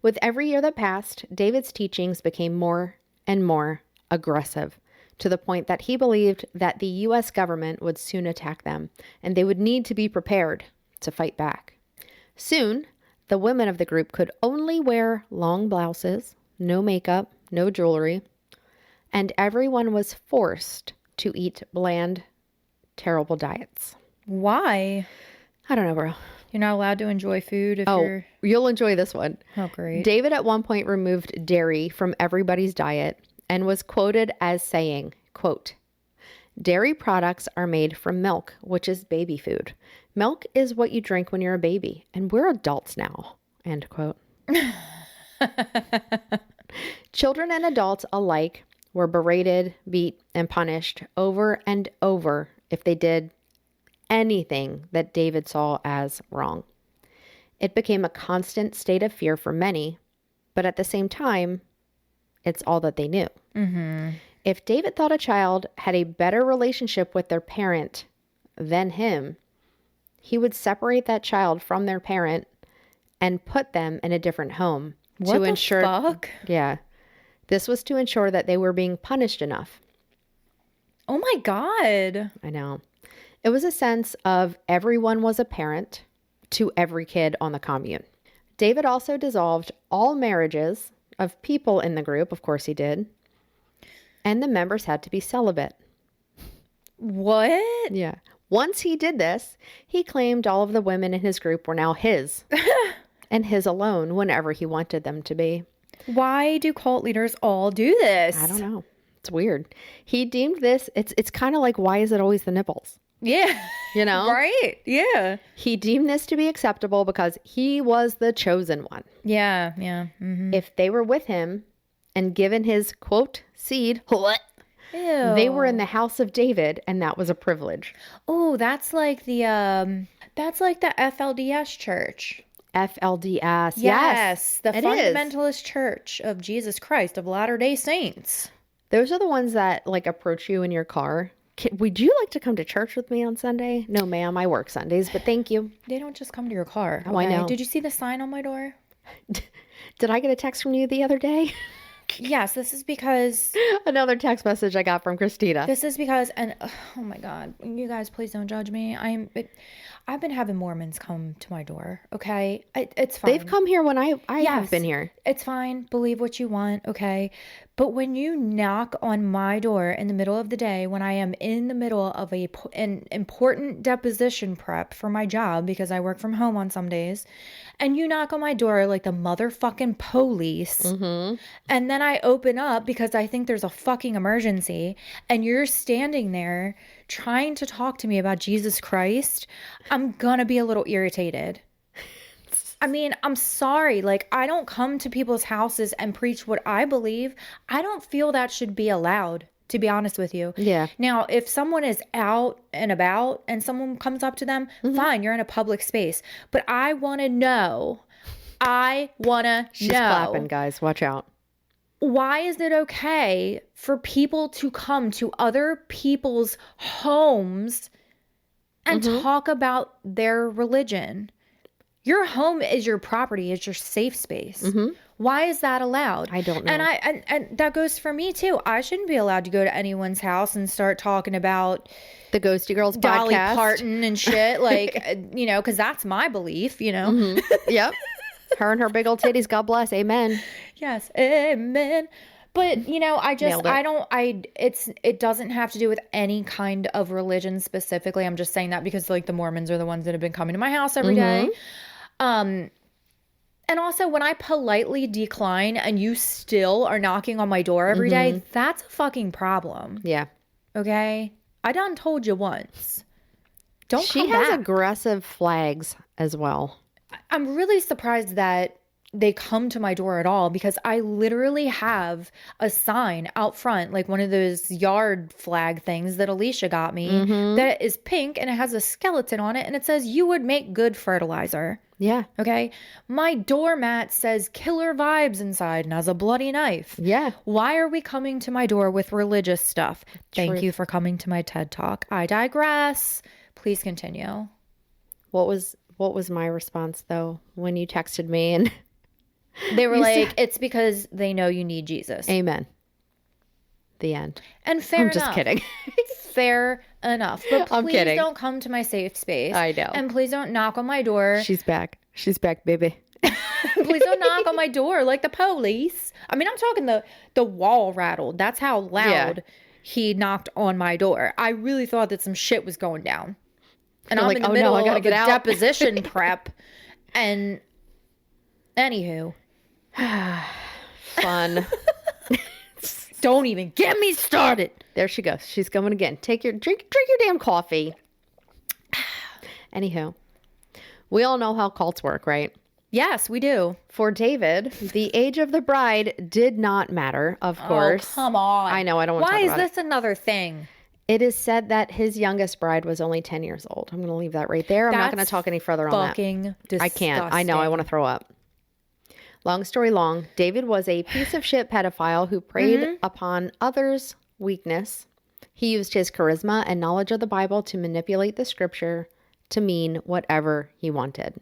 Speaker 2: With every year that passed, David's teachings became more and more aggressive, to the point that he believed that the U.S. government would soon attack them, and they would need to be prepared to fight back. Soon, the women of the group could only wear long blouses, no makeup, no jewelry, and everyone was forced to eat bland, terrible diets.
Speaker 1: Why?
Speaker 2: I don't know, bro.
Speaker 1: You're not allowed to enjoy food if you're...
Speaker 2: You'll enjoy this one.
Speaker 1: Oh, great.
Speaker 2: David at one point removed dairy from everybody's diet and was quoted as saying, quote, "Dairy products are made from milk, which is baby food. Milk is what you drink when you're a baby, and we're adults now," end quote. Children and adults alike were berated, beat, and punished over and over if they did anything that David saw as wrong. It became a constant state of fear for many, but at the same time, it's all that they knew.
Speaker 1: Mm-hmm.
Speaker 2: If David thought a child had a better relationship with their parent than him, he would separate that child from their parent and put them in a different home.
Speaker 1: What the fuck?
Speaker 2: Yeah. This was to ensure that they were being punished enough.
Speaker 1: Oh my God.
Speaker 2: I know. It was a sense of everyone was a parent to every kid on the commune. David also dissolved all marriages of people in the group. Of course he did. And the members had to be celibate.
Speaker 1: What?
Speaker 2: Yeah. Once he did this, he claimed all of the women in his group were now his and his alone whenever he wanted them to be.
Speaker 1: Why do cult leaders all do this?
Speaker 2: I don't know. It's weird. He deemed this, it's kind of like, why is it always the nipples?
Speaker 1: Yeah.
Speaker 2: You know?
Speaker 1: Right. Yeah.
Speaker 2: He deemed this to be acceptable because he was the chosen one.
Speaker 1: Yeah. Yeah. Mm-hmm.
Speaker 2: If they were with him and given his, quote, seed,
Speaker 1: Ew.
Speaker 2: They were in the house of David, and that was a privilege.
Speaker 1: Oh, that's like the FLDS church.
Speaker 2: FLDS.
Speaker 1: Yes. The Fundamentalist Church of Jesus Christ of Latter-day Saints.
Speaker 2: Those are the ones that like approach you in your car. Would you like to come to church with me on Sunday? No, ma'am. I work Sundays, but thank you.
Speaker 1: They don't just come to your car.
Speaker 2: Oh, I know.
Speaker 1: Did you see the sign on my door?
Speaker 2: Did I get a text from you the other day?
Speaker 1: Yes, this is because...
Speaker 2: Another text message I got from Christina.
Speaker 1: This is because, and oh my God, you guys, please don't judge me. I've been having Mormons come to my door, okay? It's fine.
Speaker 2: They've come here when I have been here.
Speaker 1: It's fine. Believe what you want, okay? But when you knock on my door in the middle of the day, when I am in the middle of an important deposition prep for my job, because I work from home on some days, and you knock on my door like the motherfucking police, and then I open up because I think there's a fucking emergency, and you're standing there trying to talk to me about Jesus Christ, I'm gonna be a little irritated. I mean, I'm sorry. Like, I don't come to people's houses and preach what I believe. I don't feel that should be allowed, to be honest with you.
Speaker 2: Yeah.
Speaker 1: Now, if someone is out and about and someone comes up to them, fine, you're in a public space. But I want to know. She's
Speaker 2: clapping, guys. Watch out.
Speaker 1: Why is it okay for people to come to other people's homes and talk about their religion? Your home is your property, is your safe space. Why is that allowed?
Speaker 2: I don't know.
Speaker 1: And that goes for me too. I shouldn't be allowed to go to anyone's house and start talking about
Speaker 2: the Ghosty Girls
Speaker 1: Dolly
Speaker 2: podcast.
Speaker 1: Parton and shit, like, you know, because that's my belief, you know.
Speaker 2: Yep. Her and her big old titties. God bless. Amen.
Speaker 1: Yes. Amen. But, you know, it doesn't have to do with any kind of religion specifically. I'm just saying that because like the Mormons are the ones that have been coming to my house every day. And also when I politely decline and you still are knocking on my door every day, that's a fucking problem.
Speaker 2: Yeah.
Speaker 1: Okay. I done told you once. Don't
Speaker 2: She
Speaker 1: come
Speaker 2: has
Speaker 1: back.
Speaker 2: aggressive flags as well.
Speaker 1: I'm really surprised that they come to my door at all because I literally have a sign out front, like one of those yard flag things that Alicia got me that is pink and it has a skeleton on it and it says you would make good fertilizer.
Speaker 2: Yeah.
Speaker 1: Okay. My doormat says killer vibes inside and has a bloody knife.
Speaker 2: Yeah.
Speaker 1: Why are we coming to my door with religious stuff? Thank you for coming to my TED Talk. I digress. Please continue.
Speaker 2: What was my response though when you texted me and
Speaker 1: they were like, it's because they know you need Jesus.
Speaker 2: Amen. The end.
Speaker 1: And fair enough.
Speaker 2: I'm just kidding.
Speaker 1: Fair enough. But
Speaker 2: I'm
Speaker 1: please
Speaker 2: kidding.
Speaker 1: don't come to my safe space.
Speaker 2: I know.
Speaker 1: And please don't knock on my door.
Speaker 2: She's back. She's back, baby.
Speaker 1: Please don't knock on my door like the police. I mean, I'm talking the wall rattled. That's how loud he knocked on my door. I really thought that some shit was going down. And I'm in the middle of a deposition prep. And anywho.
Speaker 2: Fun.
Speaker 1: Don't even get me started.
Speaker 2: There she goes. She's coming again. Drink your damn coffee. Anywho, we all know how cults work, right?
Speaker 1: Yes, we do.
Speaker 2: For David, the age of the bride did not matter, of course.
Speaker 1: Oh, come on.
Speaker 2: I know, I don't want to talk about it.
Speaker 1: Why is this another thing?
Speaker 2: It is said that his youngest bride was only 10 years old. I'm going to leave that right there. I'm not going to talk any further on that.
Speaker 1: Fucking disgusting.
Speaker 2: I can't. I know. I want to throw up. Long story long, David was a piece of shit pedophile who preyed upon others' weakness. He used his charisma and knowledge of the Bible to manipulate the scripture to mean whatever he wanted.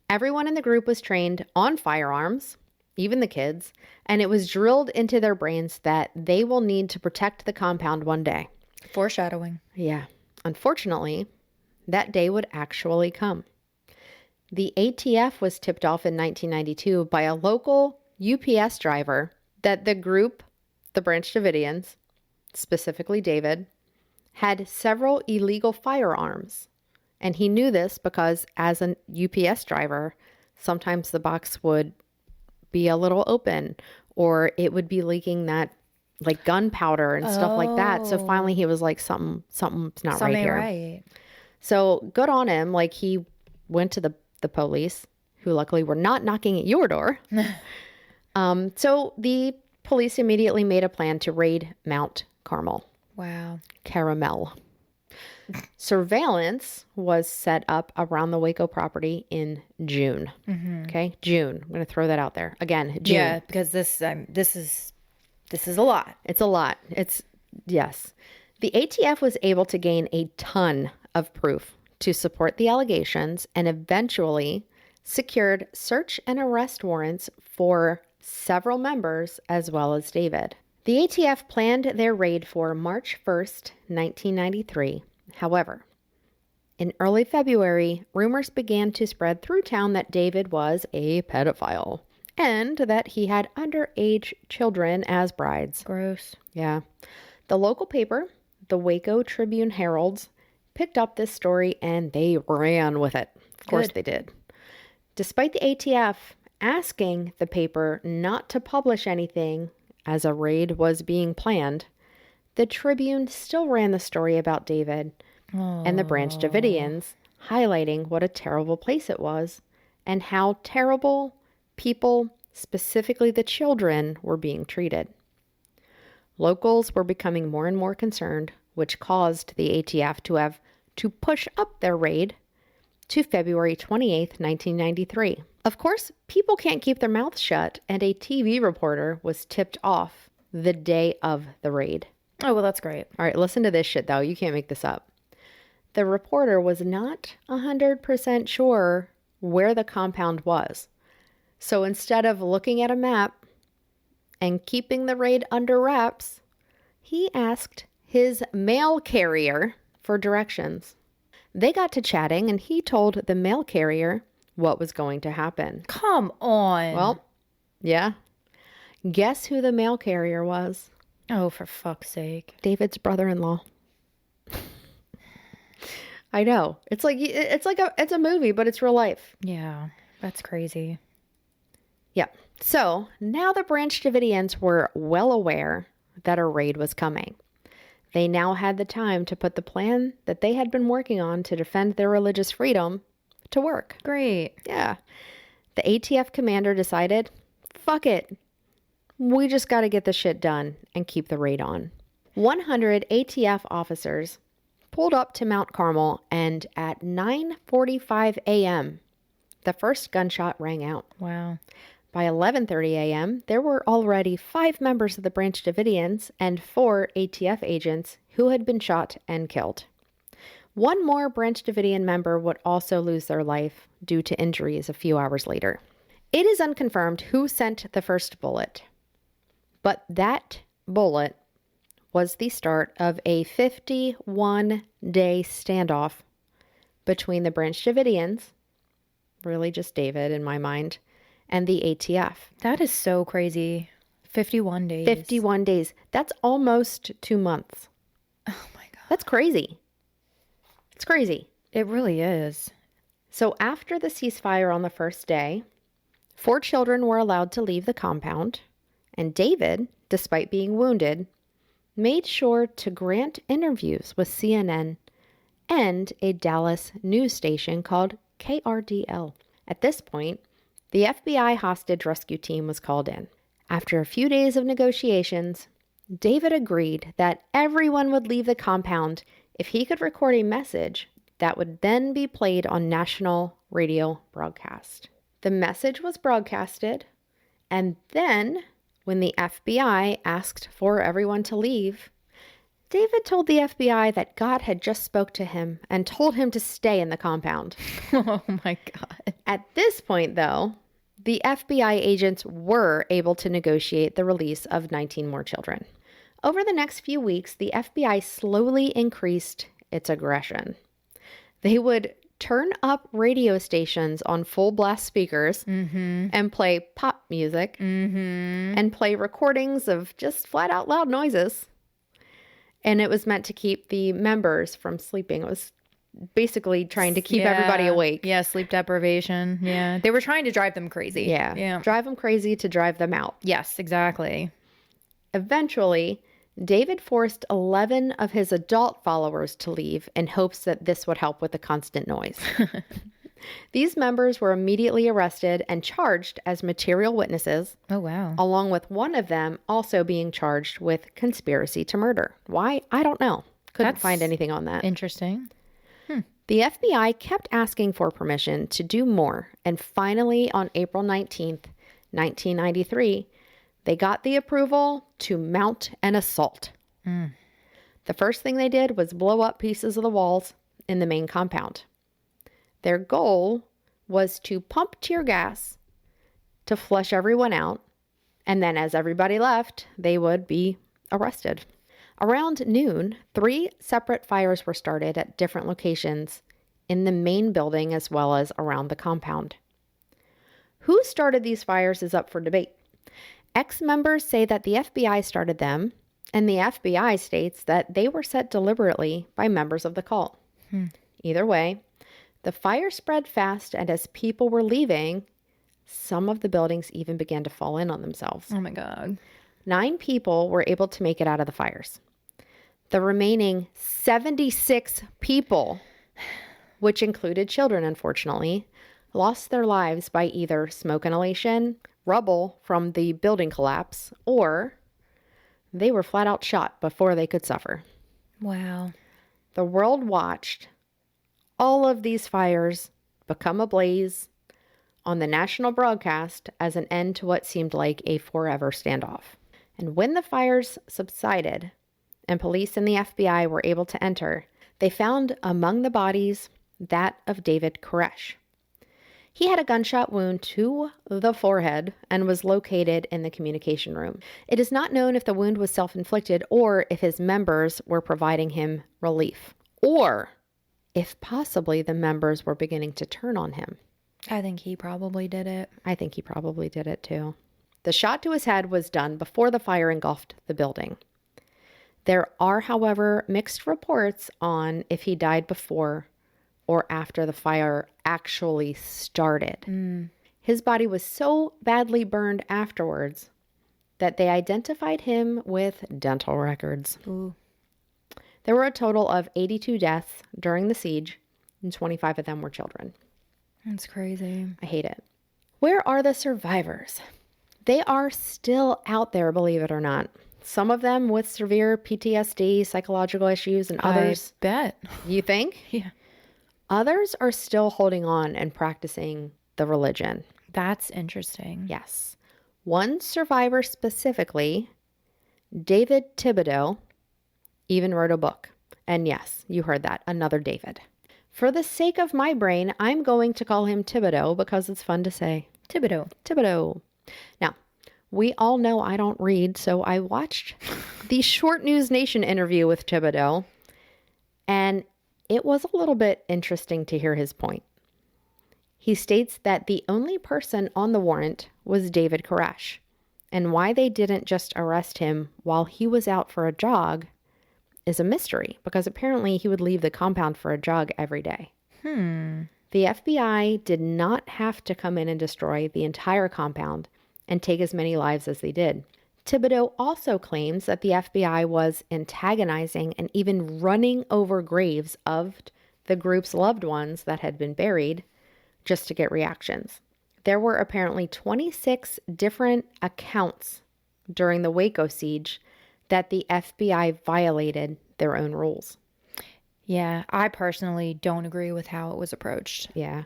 Speaker 2: Everyone in the group was trained on firearms, even the kids, and it was drilled into their brains that they will need to protect the compound one day.
Speaker 1: Foreshadowing.
Speaker 2: Yeah. Unfortunately, that day would actually come. The ATF was tipped off in 1992 by a local UPS driver that the group, the Branch Davidians, specifically David, had several illegal firearms. And he knew this because as a UPS driver, sometimes the box would be a little open or it would be leaking that like gunpowder and stuff like that. So finally he was like, something's not right here.
Speaker 1: Right.
Speaker 2: So good on him. Like he went to the police, who luckily were not knocking at your door. So the police immediately made a plan to raid Mount Carmel.
Speaker 1: Wow.
Speaker 2: Caramel. Surveillance was set up around the Waco property in June. Mm-hmm. Okay, June. I'm going to throw that out there again. June.
Speaker 1: Yeah, because this is a lot.
Speaker 2: It's a lot. Yes. The ATF was able to gain a ton of proof to support the allegations and eventually secured search and arrest warrants for several members as well as David. The ATF planned their raid for March 1st, 1993. However, in early February, rumors began to spread through town that David was a pedophile and that he had underage children as brides.
Speaker 1: Gross.
Speaker 2: Yeah. The local paper, the Waco Tribune-Herald, picked up this story and they ran with it. Of course they did. Despite the ATF asking the paper not to publish anything as a raid was being planned, the Tribune still ran the story about David and the Branch Davidians, highlighting what a terrible place it was and how terrible people, specifically the children, were being treated. Locals were becoming more and more concerned, which caused the ATF to have to push up their raid to February 28th, 1993. Of course, people can't keep their mouths shut, and a TV reporter was tipped off the day of the raid.
Speaker 1: Oh, well, that's great.
Speaker 2: All right, listen to this shit, though. You can't make this up. The reporter was not 100% sure where the compound was. So instead of looking at a map and keeping the raid under wraps, he asked his mail carrier for directions. They got to chatting, and he told the mail carrier what was going to happen.
Speaker 1: Come on.
Speaker 2: Well, yeah. Guess who the mail carrier was?
Speaker 1: Oh, for fuck's sake.
Speaker 2: David's brother-in-law. I know. It's a movie, but it's real life.
Speaker 1: Yeah, that's crazy.
Speaker 2: Yeah. So now the Branch Davidians were well aware that a raid was coming. They now had the time to put the plan that they had been working on to defend their religious freedom to work.
Speaker 1: Great.
Speaker 2: Yeah. The ATF commander decided, fuck it. We just got to get this shit done and keep the raid on. 100 ATF officers pulled up to Mount Carmel, and at 9:45 a.m., the first gunshot rang out.
Speaker 1: Wow.
Speaker 2: By 11:30 a.m., there were already 5 members of the Branch Davidians and 4 ATF agents who had been shot and killed. One more Branch Davidian member would also lose their life due to injuries a few hours later. It is unconfirmed who sent the first bullet, but that bullet was the start of a 51-day standoff between the Branch Davidians, really just David in my mind, and the ATF.
Speaker 1: That is so crazy. 51 days.
Speaker 2: 51 days. That's almost 2 months.
Speaker 1: Oh my God.
Speaker 2: That's crazy. It's crazy.
Speaker 1: It really is.
Speaker 2: So after the ceasefire on the first day, 4 children were allowed to leave the compound, and David, despite being wounded, made sure to grant interviews with CNN and a Dallas news station called KRDL. At this point, the FBI hostage rescue team was called in. After a few days of negotiations, David agreed that everyone would leave the compound if he could record a message that would then be played on national radio broadcast. The message was broadcasted, and then when the FBI asked for everyone to leave, David told the FBI that God had just spoke to him and told him to stay in the compound.
Speaker 1: Oh my God.
Speaker 2: At this point, though, the FBI agents were able to negotiate the release of 19 more children. Over the next few weeks, the FBI slowly increased its aggression. They would turn up radio stations on full blast speakers and play pop music and play recordings of just flat out loud noises. And it was meant to keep the members from sleeping. It was basically trying to keep everybody awake.
Speaker 1: Yeah, sleep deprivation. Yeah. They were trying to drive them crazy.
Speaker 2: Yeah. Drive them crazy to drive them out.
Speaker 1: Yes, exactly.
Speaker 2: Eventually, David forced 11 of his adult followers to leave in hopes that this would help with the constant noise. These members were immediately arrested and charged as material witnesses.
Speaker 1: Oh, wow.
Speaker 2: Along with one of them also being charged with conspiracy to murder. Why? I don't know. Couldn't find anything on that.
Speaker 1: Interesting.
Speaker 2: The FBI kept asking for permission to do more, and finally on April 19th, 1993, they got the approval to mount an assault. The first thing they did was blow up pieces of the walls in the main compound. Their goal was to pump tear gas to flush everyone out, and then as everybody left, they would be arrested. Around noon, 3 separate fires were started at different locations in the main building as well as around the compound. Who started these fires is up for debate. Ex-members say that the FBI started them, and the FBI states that they were set deliberately by members of the cult. Either way, the fire spread fast, and as people were leaving, some of the buildings even began to fall in on themselves.
Speaker 1: Oh my God.
Speaker 2: 9 people were able to make it out of the fires. The remaining 76 people, which included children, unfortunately, lost their lives by either smoke inhalation, rubble from the building collapse, or they were flat out shot before they could suffer.
Speaker 1: Wow.
Speaker 2: The world watched all of these fires become ablaze on the national broadcast as an end to what seemed like a forever standoff. And when the fires subsided and police and the FBI were able to enter, they found among the bodies that of David Koresh. He had a gunshot wound to the forehead and was located in the communication room. It is not known if the wound was self-inflicted or if his members were providing him relief, or if possibly the members were beginning to turn on him.
Speaker 1: I think he probably did it.
Speaker 2: I think he probably did it too. The shot to his head was done before the fire engulfed the building. There are, however, mixed reports on if he died before or after the fire actually started. His body was so badly burned afterwards that they identified him with dental records.
Speaker 1: Ooh.
Speaker 2: There were a total of 82 deaths during the siege, and 25 of them were children.
Speaker 1: That's crazy.
Speaker 2: I hate it. Where are the survivors? They are still out there, believe it or not. Some of them with severe PTSD, psychological issues, and others.
Speaker 1: I bet.
Speaker 2: You think?
Speaker 1: Yeah.
Speaker 2: Others are still holding on and practicing the religion.
Speaker 1: That's interesting.
Speaker 2: Yes. One survivor specifically, David Thibodeau, even wrote a book. And yes, you heard that. Another David. For the sake of my brain, I'm going to call him Thibodeau because it's fun to say.
Speaker 1: Thibodeau.
Speaker 2: Thibodeau. Now, we all know I don't read, so I watched the Short News Nation interview with Thibodeau, and it was a little bit interesting to hear his point. He states that the only person on the warrant was David Koresh, and why they didn't just arrest him while he was out for a jog is a mystery, because apparently he would leave the compound for a jog every day. The FBI did not have to come in and destroy the entire compound and take as many lives as they did. Thibodeau also claims that the FBI was antagonizing and even running over graves of the group's loved ones that had been buried just to get reactions. There were apparently 26 different accounts during the Waco siege that the FBI violated their own rules.
Speaker 1: Yeah, I personally don't agree with how it was approached.
Speaker 2: Yeah.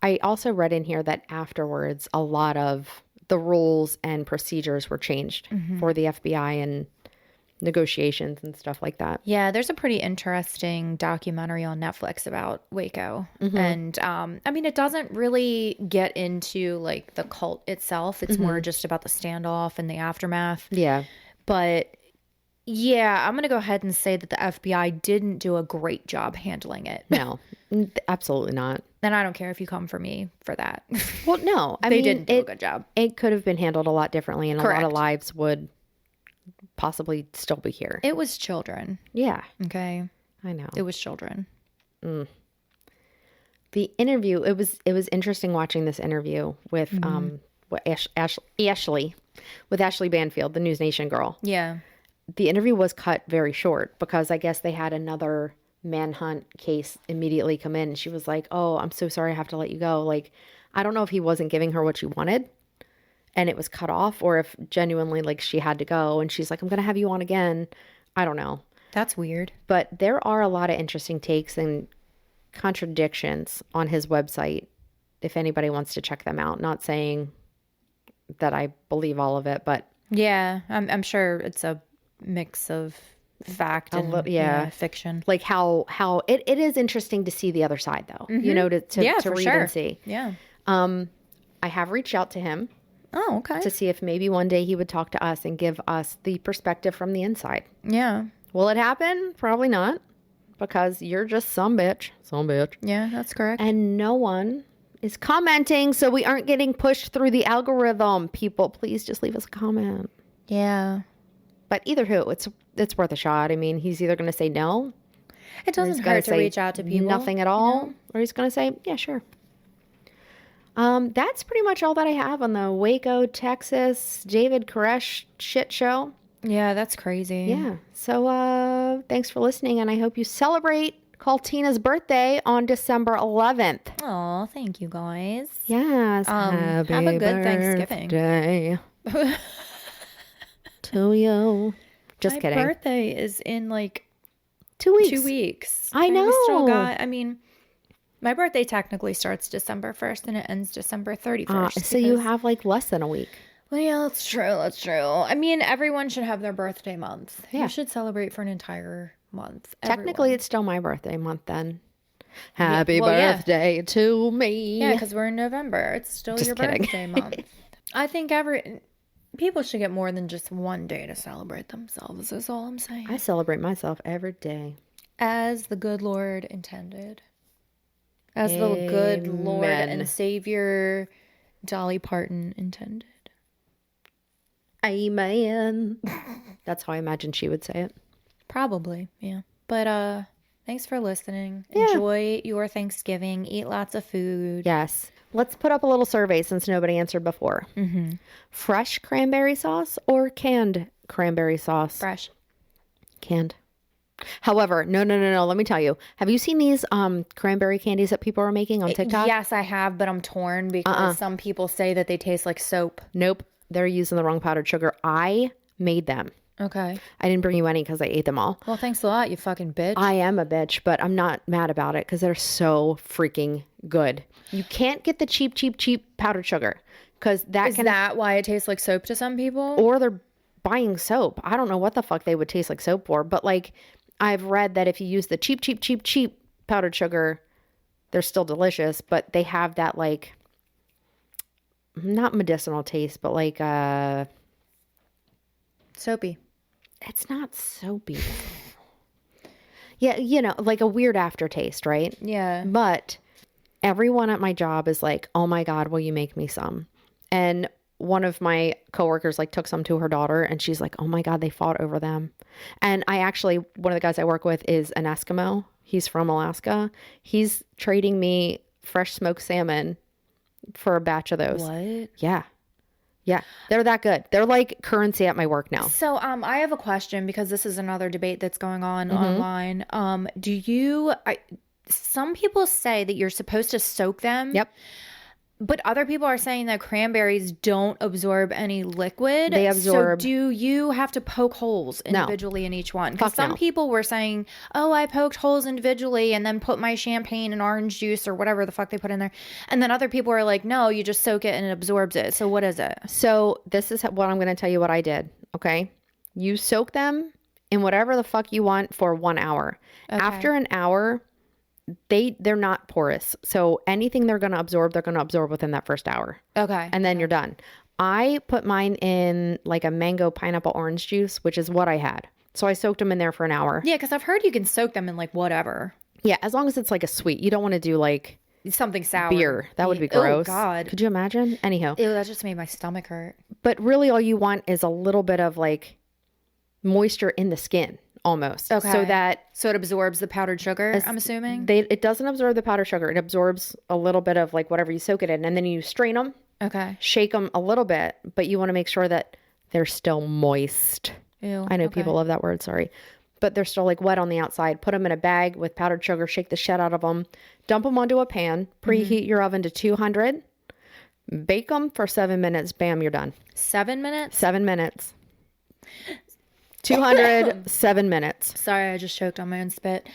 Speaker 2: I also read in here that afterwards, a lot of the rules and procedures were changed for the FBI and negotiations and stuff like that.
Speaker 1: Yeah, there's a pretty interesting documentary on Netflix about Waco. And I mean, it doesn't really get into like the cult itself. It's more just about the standoff and the aftermath.
Speaker 2: Yeah.
Speaker 1: But yeah, I'm going to go ahead and say that the FBI didn't do a great job handling it.
Speaker 2: No, absolutely not.
Speaker 1: And I don't care if you come for me for that.
Speaker 2: Well, no.
Speaker 1: They didn't do a good job.
Speaker 2: It could have been handled a lot differently, and
Speaker 1: Correct.
Speaker 2: a lot of lives would possibly still be here.
Speaker 1: It was children.
Speaker 2: Yeah.
Speaker 1: Okay.
Speaker 2: I know.
Speaker 1: It was children.
Speaker 2: The interview, it was interesting watching this interview with Ashley Banfield, the News Nation girl.
Speaker 1: Yeah.
Speaker 2: The interview was cut very short because I guess they had another manhunt case immediately come in. And she was like, oh, I'm so sorry. I have to let you go. Like, I don't know if he wasn't giving her what she wanted and it was cut off, or if genuinely like she had to go and she's like, I'm going to have you on again. I don't know.
Speaker 1: That's weird.
Speaker 2: But there are a lot of interesting takes and contradictions on his website if anybody wants to check them out. Not saying that I believe all of it, but
Speaker 1: yeah, I'm sure it's a mix of fact and fiction.
Speaker 2: Like how it is interesting to see the other side though, you know, to read and see.
Speaker 1: Yeah.
Speaker 2: I have reached out to him.
Speaker 1: Oh, okay.
Speaker 2: To see if maybe one day he would talk to us and give us the perspective from the inside.
Speaker 1: Yeah.
Speaker 2: Will it happen? Probably not, because you're just some bitch. Some bitch.
Speaker 1: Yeah, that's correct.
Speaker 2: And no one is commenting, so we aren't getting pushed through the algorithm. People, please just leave us a comment.
Speaker 1: Yeah.
Speaker 2: But either who, it's worth a shot. I mean, he's either going to say no.
Speaker 1: It doesn't hurt to reach out to people.
Speaker 2: Nothing at all. Or he's going to say, yeah, sure. That's pretty much all that I have on the Waco, Texas, David Koresh shit show.
Speaker 1: Yeah, that's crazy.
Speaker 2: Yeah. So, thanks for listening, and I hope you celebrate Tina's birthday on December 11th.
Speaker 1: Oh, thank you guys.
Speaker 2: Yes.
Speaker 1: Have a good Thanksgiving.
Speaker 2: To you. Just kidding.
Speaker 1: My birthday is in like
Speaker 2: 2 weeks.
Speaker 1: 2 weeks.
Speaker 2: I know.
Speaker 1: We still got, I mean, my birthday technically starts December 1st and it ends December 31st.
Speaker 2: So you have like less than a week.
Speaker 1: Well, yeah, that's true. That's true. I mean, everyone should have their birthday month. Yeah. You should celebrate for an entire month.
Speaker 2: Technically, it's still my birthday month then. Happy birthday to me.
Speaker 1: Yeah, because we're in November. It's still your birthday month. I think people should get more than just one day to celebrate themselves, is all I'm saying.
Speaker 2: I celebrate myself every day.
Speaker 1: As the good Lord intended. As the good Lord and Savior Dolly Parton intended.
Speaker 2: Amen. That's how I imagine she would say it.
Speaker 1: Probably, yeah. But thanks for listening. Yeah. Enjoy your Thanksgiving. Eat lots of food.
Speaker 2: Yes. Let's put up a little survey since nobody answered before.
Speaker 1: Mm-hmm.
Speaker 2: Fresh cranberry sauce or canned cranberry sauce?
Speaker 1: Fresh.
Speaker 2: Canned. However, no. Let me tell you. Have you seen these cranberry candies that people are making on TikTok?
Speaker 1: Yes, I have, but I'm torn because some people say that they taste like soap.
Speaker 2: Nope. They're using the wrong powdered sugar. I made them.
Speaker 1: Okay.
Speaker 2: I didn't bring you any because I ate them all.
Speaker 1: Well, thanks a lot, you fucking bitch.
Speaker 2: I am a bitch, but I'm not mad about it because they're so freaking good. You can't get the cheap powdered sugar because that
Speaker 1: Is that why it tastes like soap to some people?
Speaker 2: Or they're buying soap. I don't know what the fuck they would taste like soap for, but like I've read that if you use the cheap powdered sugar, they're still delicious, but they have that like not medicinal taste, but like
Speaker 1: soapy.
Speaker 2: It's not soapy. Yeah, you know, like a weird aftertaste, right?
Speaker 1: Yeah.
Speaker 2: But everyone at my job is like, "Oh my God, will you make me some?" And one of my coworkers like took some to her daughter and she's like, "Oh my God, they fought over them." And one of the guys I work with is an Eskimo. He's from Alaska. He's trading me fresh smoked salmon for a batch of those.
Speaker 1: What?
Speaker 2: Yeah. Yeah. They're that good. They're like currency at my work now.
Speaker 1: So I have a question because this is another debate that's going on online. Some people say that you're supposed to soak them.
Speaker 2: Yep.
Speaker 1: But other people are saying that cranberries don't absorb any liquid.
Speaker 2: They absorb.
Speaker 1: So do you have to poke holes individually in each one? Because some people were saying, oh, I poked holes individually and then put my champagne and orange juice or whatever the fuck they put in there. And then other people are like, no, you just soak it and it absorbs it. So what is it?
Speaker 2: So this is what I'm going to tell you what I did. Okay. You soak them in whatever the fuck you want for 1 hour. Okay. After an hour, they're not porous. So anything they're going to absorb within that first hour.
Speaker 1: Okay.
Speaker 2: And then you're done. I put mine in like a mango pineapple orange juice, which is what I had. So I soaked them in there for an hour.
Speaker 1: Yeah, because I've heard you can soak them in like whatever.
Speaker 2: Yeah, as long as it's like a sweet. You don't want to do like
Speaker 1: something sour.
Speaker 2: Beer. That would be gross.
Speaker 1: Oh, God.
Speaker 2: Could you imagine? Anyhow.
Speaker 1: Ew, that just made my stomach hurt.
Speaker 2: But really all you want is a little bit of like moisture in the skin. Almost.
Speaker 1: Okay.
Speaker 2: So
Speaker 1: it absorbs the powdered sugar, I'm assuming?
Speaker 2: It doesn't absorb the powdered sugar. It absorbs a little bit of like whatever you soak it in. And then you strain them.
Speaker 1: Okay.
Speaker 2: Shake them a little bit. But you want to make sure that they're still moist.
Speaker 1: Ew.
Speaker 2: I know people love that word. Sorry. but they're still like wet on the outside. Put them in a bag with powdered sugar, shake the shit out of them, dump them onto a pan, preheat your oven to 200, bake them for 7 minutes. Bam, you're done.
Speaker 1: 7 minutes?
Speaker 2: 7 minutes. 200, 7 minutes.
Speaker 1: Sorry, I just choked on my own spit.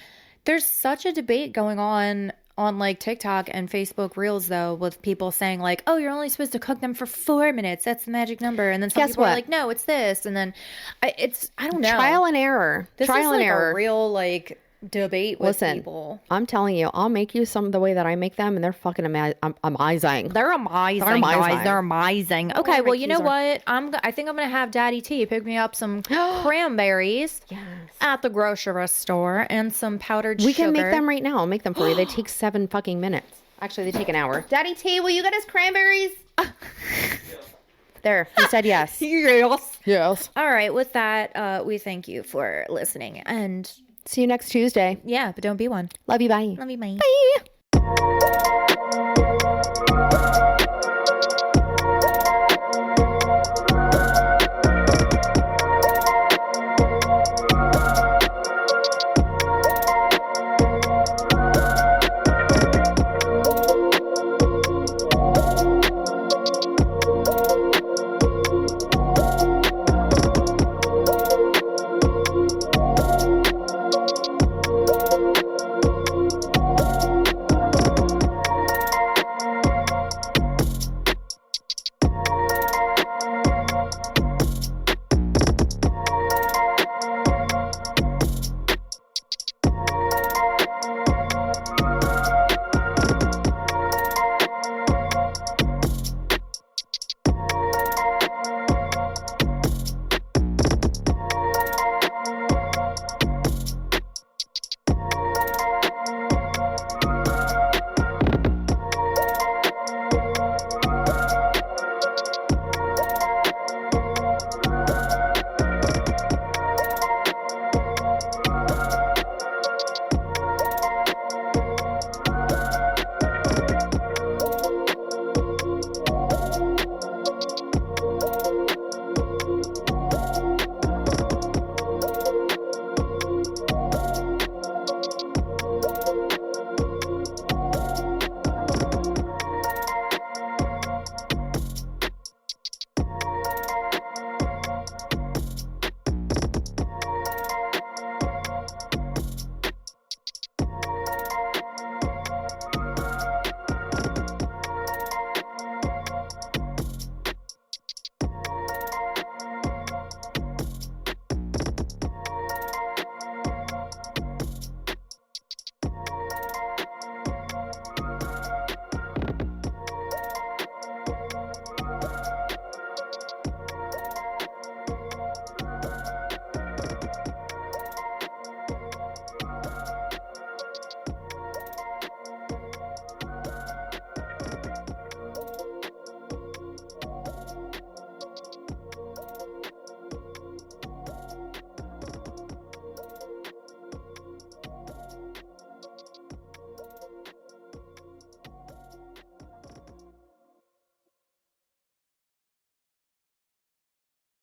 Speaker 1: There's such a debate going on like TikTok and Facebook Reels, though, with people saying like, oh, you're only supposed to cook them for 4 minutes. That's the magic number. And then some people are like, no, it's this. And then I don't know.
Speaker 2: Trial and error.
Speaker 1: This is like a real like debate with people.
Speaker 2: I'm telling you, I'll make you some the way that I make them, and they're fucking amazing.
Speaker 1: They're amazing, guys. They're amazing. Okay, well, you know what? I think I'm gonna have Daddy T pick me up some cranberries at the grocery store and some powdered sugar.
Speaker 2: We can make them right now. I'll make them for you. They take 7 fucking minutes. Actually, they take an hour. Daddy T, will you get us cranberries? There, he said yes.
Speaker 1: Yes. All right. With that, we thank you for listening and.
Speaker 2: See you next Tuesday.
Speaker 1: Yeah, but don't be one.
Speaker 2: Love you. Bye.
Speaker 1: Love you. Bye.
Speaker 2: Bye.